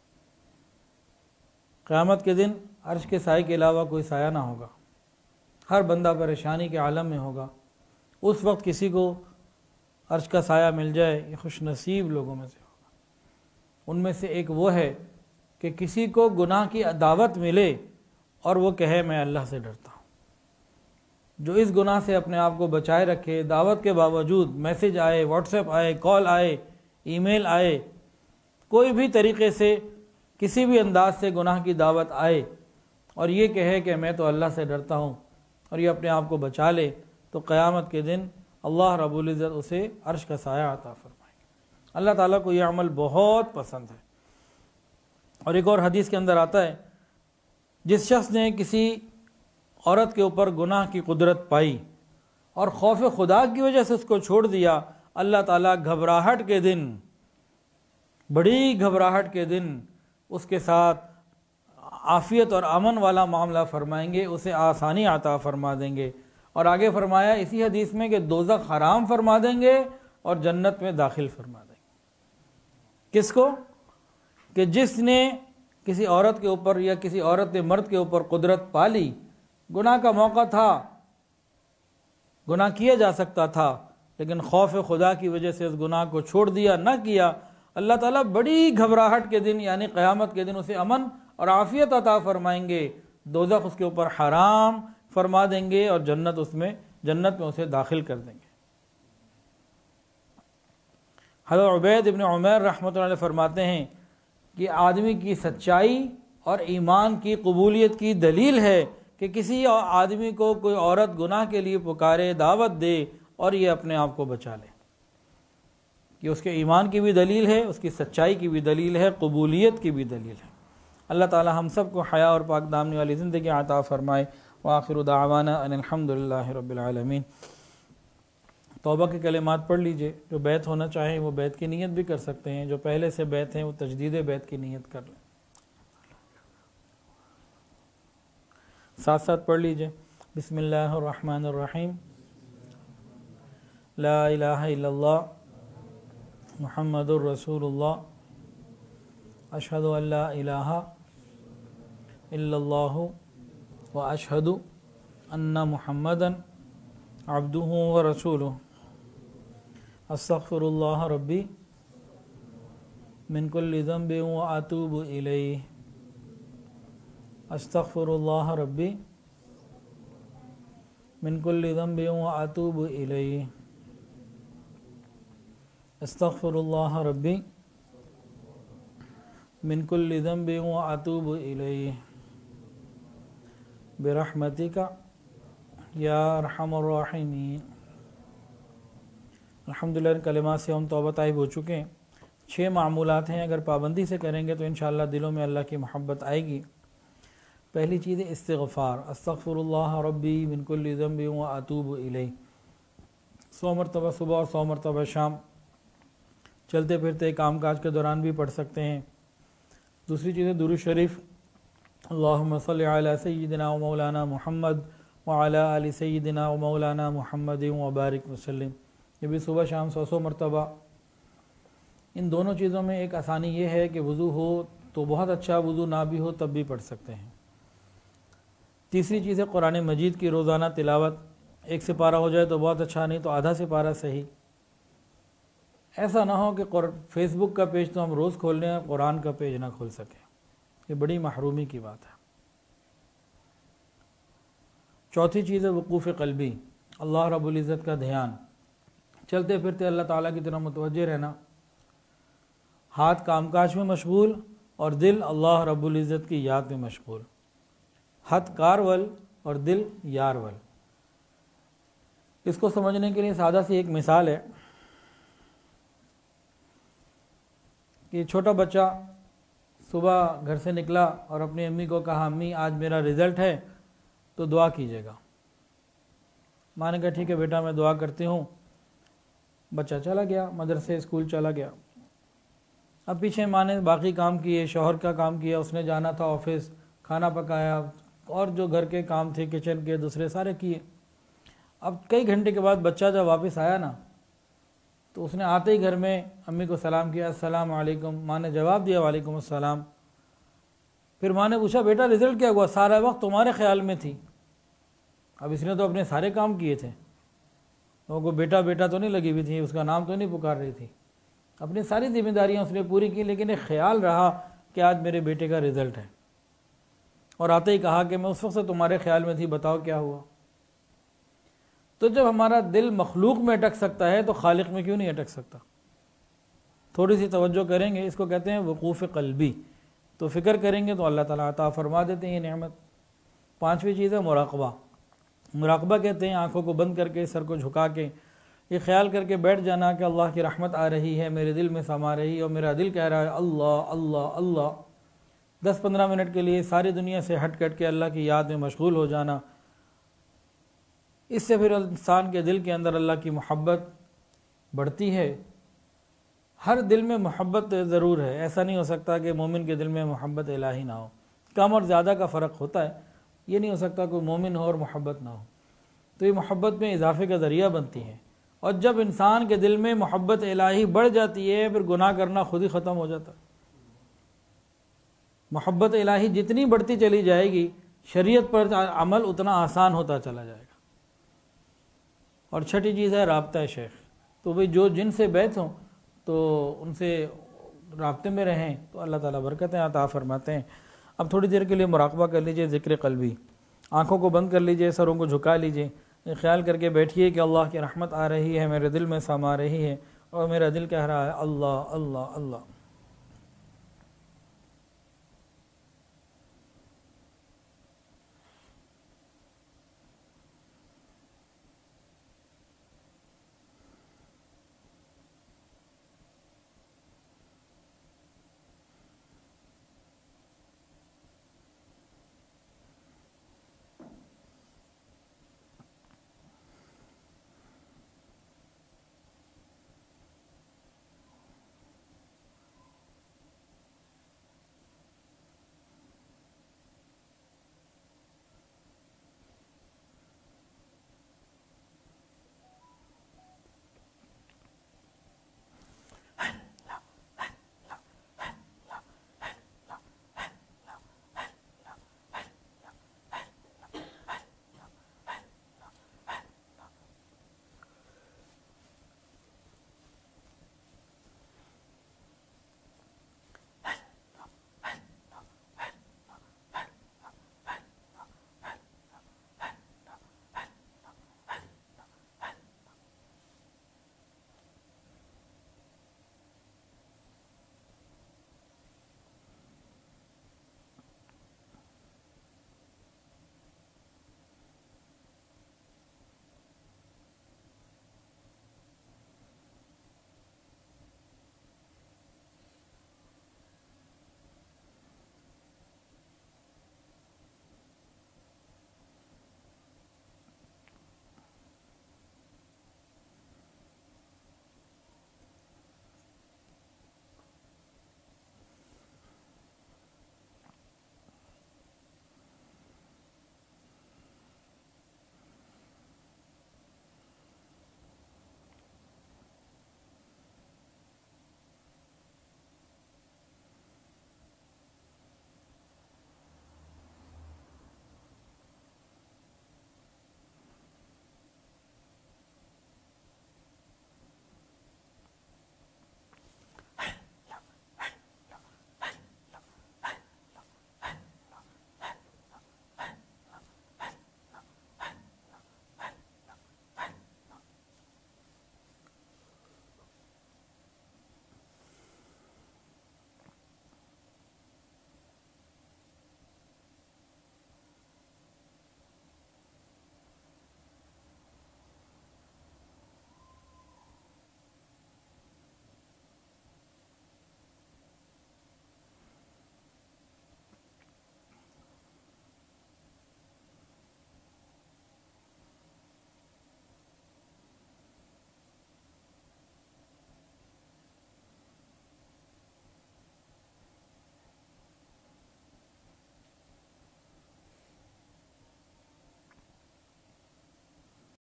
قیامت کے دن عرش کے سائے کے علاوہ کوئی سایہ نہ ہوگا، ہر بندہ پریشانی کے عالم میں ہوگا۔ اس وقت کسی کو عرش کا سایہ مل جائے، یہ خوش نصیب لوگوں میں سے ہوگا۔ ان میں سے ایک وہ ہے کہ کسی کو گناہ کی دعوت ملے اور وہ کہے میں اللہ سے ڈرتا ہوں۔ جو اس گناہ سے اپنے آپ کو بچائے رکھے، دعوت کے باوجود میسج آئے، واٹس ایپ آئے، کال آئے، ای میل آئے، کوئی بھی طریقے سے کسی بھی انداز سے گناہ کی دعوت آئے اور یہ کہے کہ میں تو اللہ سے ڈرتا ہوں اور یہ اپنے آپ کو بچا لے، تو قیامت کے دن اللہ رب العزت اسے عرش کا سایہ عطا فرمائیں گے۔ اللہ تعالیٰ کو یہ عمل بہت پسند ہے۔ اور ایک اور حدیث کے اندر آتا ہے، جس شخص نے کسی عورت کے اوپر گناہ کی قدرت پائی اور خوف خدا کی وجہ سے اس کو چھوڑ دیا، اللہ تعالیٰ گھبراہٹ کے دن، بڑی گھبراہٹ کے دن اس کے ساتھ عافیت اور امن والا معاملہ فرمائیں گے، اسے آسانی عطا فرما دیں گے۔ اور آگے فرمایا اسی حدیث میں کہ دوزخ حرام فرما دیں گے اور جنت میں داخل فرما دیں گے۔ کس کو؟ کہ جس نے کسی عورت کے اوپر یا کسی عورت نے مرد کے اوپر قدرت پالی، گناہ کا موقع تھا، گناہ کیا جا سکتا تھا، لیکن خوف خدا کی وجہ سے اس گناہ کو چھوڑ دیا، نہ کیا، اللہ تعالیٰ بڑی گھبراہٹ کے دن یعنی قیامت کے دن اسے امن اور عافیت عطا فرمائیں گے، دوزخ اس کے اوپر حرام فرما دیں گے اور جنت میں اسے داخل کر دیں گے۔ حضرت عبید ابن عمیر رحمۃ اللہ علیہ فرماتے ہیں کہ آدمی کی سچائی اور ایمان کی قبولیت کی دلیل ہے کہ کسی آدمی کو کوئی عورت گناہ کے لیے پکارے، دعوت دے اور یہ اپنے آپ کو بچا لے، یہ اس کے ایمان کی بھی دلیل ہے، اس کی سچائی کی بھی دلیل ہے، قبولیت کی بھی دلیل ہے۔ اللہ تعالی ہم سب کو حیا اور پاک دامنی والی زندگی عطا فرمائے۔ وآخر دعوانا ان الحمد للہ رب العالمین۔ توبہ کے کلمات پڑھ لیجئے، جو بیعت ہونا چاہیں وہ بیعت کی نیت بھی کر سکتے ہیں، جو پہلے سے بیعت ہیں وہ تجدید بیعت کی نیت کر لیں۔ ساتھ ساتھ پڑھ لیجئے، بسم اللہ الرحمن الرحیم، لا الہ الا اللہ محمد الرسول اللہ، اشہد ان لا الہ الا اللہ واشہد ان محمدا عبدہ ورسولہ، استغفر اللہ ربی من کل ذنب واتوب الیہ، استغفر اللہ ربی من کل ذنب واتوب الیہ، استغفر اللہ ربی من کل ذنب واتوب الیہ برحمتک یا ارحم الراحمین۔ الحمدللہ ان کلمات سے ہم توبہ طائب ہو چکے ہیں۔ 6 معمولات ہیں، اگر پابندی سے کریں گے تو انشاءاللہ دلوں میں اللہ کی محبت آئے گی۔ پہلی چیز ہے استغفار، استغفر اللہ ربی من کل ذنب واتوب الیہ، 100 مرتبہ صبح اور 100 مرتبہ شام، چلتے پھرتے کام کاج کے دوران بھی پڑھ سکتے ہیں۔ دوسری چیز ہے درود شریف، اللہم صلی علی سیدنا و مولانا محمد وعلی آل سیدنا و مولانا محمد وبارک وسلم، یہ بھی صبح شام 100 مرتبہ۔ ان دونوں چیزوں میں ایک آسانی یہ ہے کہ وضو ہو تو بہت اچھا، وضو نہ بھی ہو تب بھی پڑھ سکتے ہیں۔ تیسری چیز ہے قرآن مجید کی روزانہ تلاوت، 1 سپارہ ہو جائے تو بہت اچھا، نہیں تو آدھا سپارہ صحیح۔ ایسا نہ ہو کہ فیس بک کا پیج تو ہم روز کھول لیں، قرآن کا پیج نہ کھول سکیں، یہ بڑی محرومی کی بات ہے۔ چوتھی چیز ہے وقوف قلبی، اللہ رب العزت کا دھیان، چلتے پھرتے اللہ تعالیٰ کی طرف متوجہ رہنا، ہاتھ کام کاج میں مشغول اور دل اللہ رب العزت کی یاد میں مشغول، ہاتھ کارول اور دل یارول۔ اس کو سمجھنے کے لیے سادہ سی ایک مثال ہے کہ چھوٹا بچہ صبح گھر سے نکلا اور اپنی امی کو کہا امی آج میرا رزلٹ ہے تو دعا کیجیے گا۔ ماں نے کہا ٹھیک ہے بیٹا میں دعا کرتی ہوں۔ بچہ چلا گیا، مدرسے اسکول چلا گیا۔ اب پیچھے ماں نے باقی کام کیے، شوہر کا کام کیا، اس نے جانا تھا آفس، کھانا پکایا اور جو گھر کے کام تھے کچن کے دوسرے سارے کیے۔ اب کئی گھنٹے کے بعد بچہ جب واپس آیا نا تو اس نے آتے ہی گھر میں امی کو سلام کیا، السلام علیکم، ماں نے جواب دیا وعلیکم السلام۔ پھر ماں نے پوچھا بیٹا رزلٹ کیا ہوا؟ سارا وقت تمہارے خیال میں تھی۔ اب اس نے تو اپنے سارے کام کیے تھے، لوگوں کو بیٹا بیٹا تو نہیں لگی ہوئی تھی، اس کا نام تو نہیں پکار رہی تھی، اپنی ساری ذمہ داریاں اس نے پوری کی، لیکن ایک خیال رہا کہ آج میرے بیٹے کا رزلٹ ہے، اور آتے ہی کہا کہ میں اس وقت سے تمہارے خیال میں تھی، بتاؤ کیا ہوا۔ تو جب ہمارا دل مخلوق میں اٹک سکتا ہے تو خالق میں کیوں نہیں اٹک سکتا؟ تھوڑی سی توجہ کریں گے، اس کو کہتے ہیں وقوف قلبی، تو فکر کریں گے تو اللہ تعالیٰ عطا فرما دیتے ہیں یہ نعمت۔ پانچویں چیز ہے مراقبہ۔ مراقبہ کہتے ہیں آنکھوں کو بند کر کے، سر کو جھکا کے، یہ خیال کر کے بیٹھ جانا کہ اللہ کی رحمت آ رہی ہے، میرے دل میں سما رہی ہے، اور میرا دل کہہ رہا ہے اللہ اللہ اللہ۔ 10-15 منٹ کے لیے ساری دنیا سے ہٹ کٹ کے اللہ کی یاد میں مشغول ہو جانا، اس سے پھر انسان کے دل کے اندر اللہ کی محبت بڑھتی ہے۔ ہر دل میں محبت ضرور ہے، ایسا نہیں ہو سکتا کہ مومن کے دل میں محبت الہی نہ ہو، کم اور زیادہ کا فرق ہوتا ہے، یہ نہیں ہو سکتا کوئی مومن ہو اور محبت نہ ہو، تو یہ محبت میں اضافے کا ذریعہ بنتی ہے۔ اور جب انسان کے دل میں محبت الہی بڑھ جاتی ہے پھر گناہ کرنا خود ہی ختم ہو جاتا ہے۔ محبت الہی جتنی بڑھتی چلی جائے گی شریعت پر عمل اتنا آسان ہوتا چلا جائے گا۔ اور چھٹی چیز ہے رابطہ شیخ، تو بھئی جو جن سے بیعت ہوں تو ان سے رابطے میں رہیں تو اللہ تعالیٰ برکتیں عطا فرماتے ہیں۔ اب تھوڑی دیر کے لیے مراقبہ کر لیجئے، ذکر قلبی، آنکھوں کو بند کر لیجئے، سروں کو جھکا لیجئے، خیال کر کے بیٹھیے کہ اللہ کی رحمت آ رہی ہے، میرے دل میں سما رہی ہے، اور میرا دل کہہ رہا ہے اللہ اللہ اللہ۔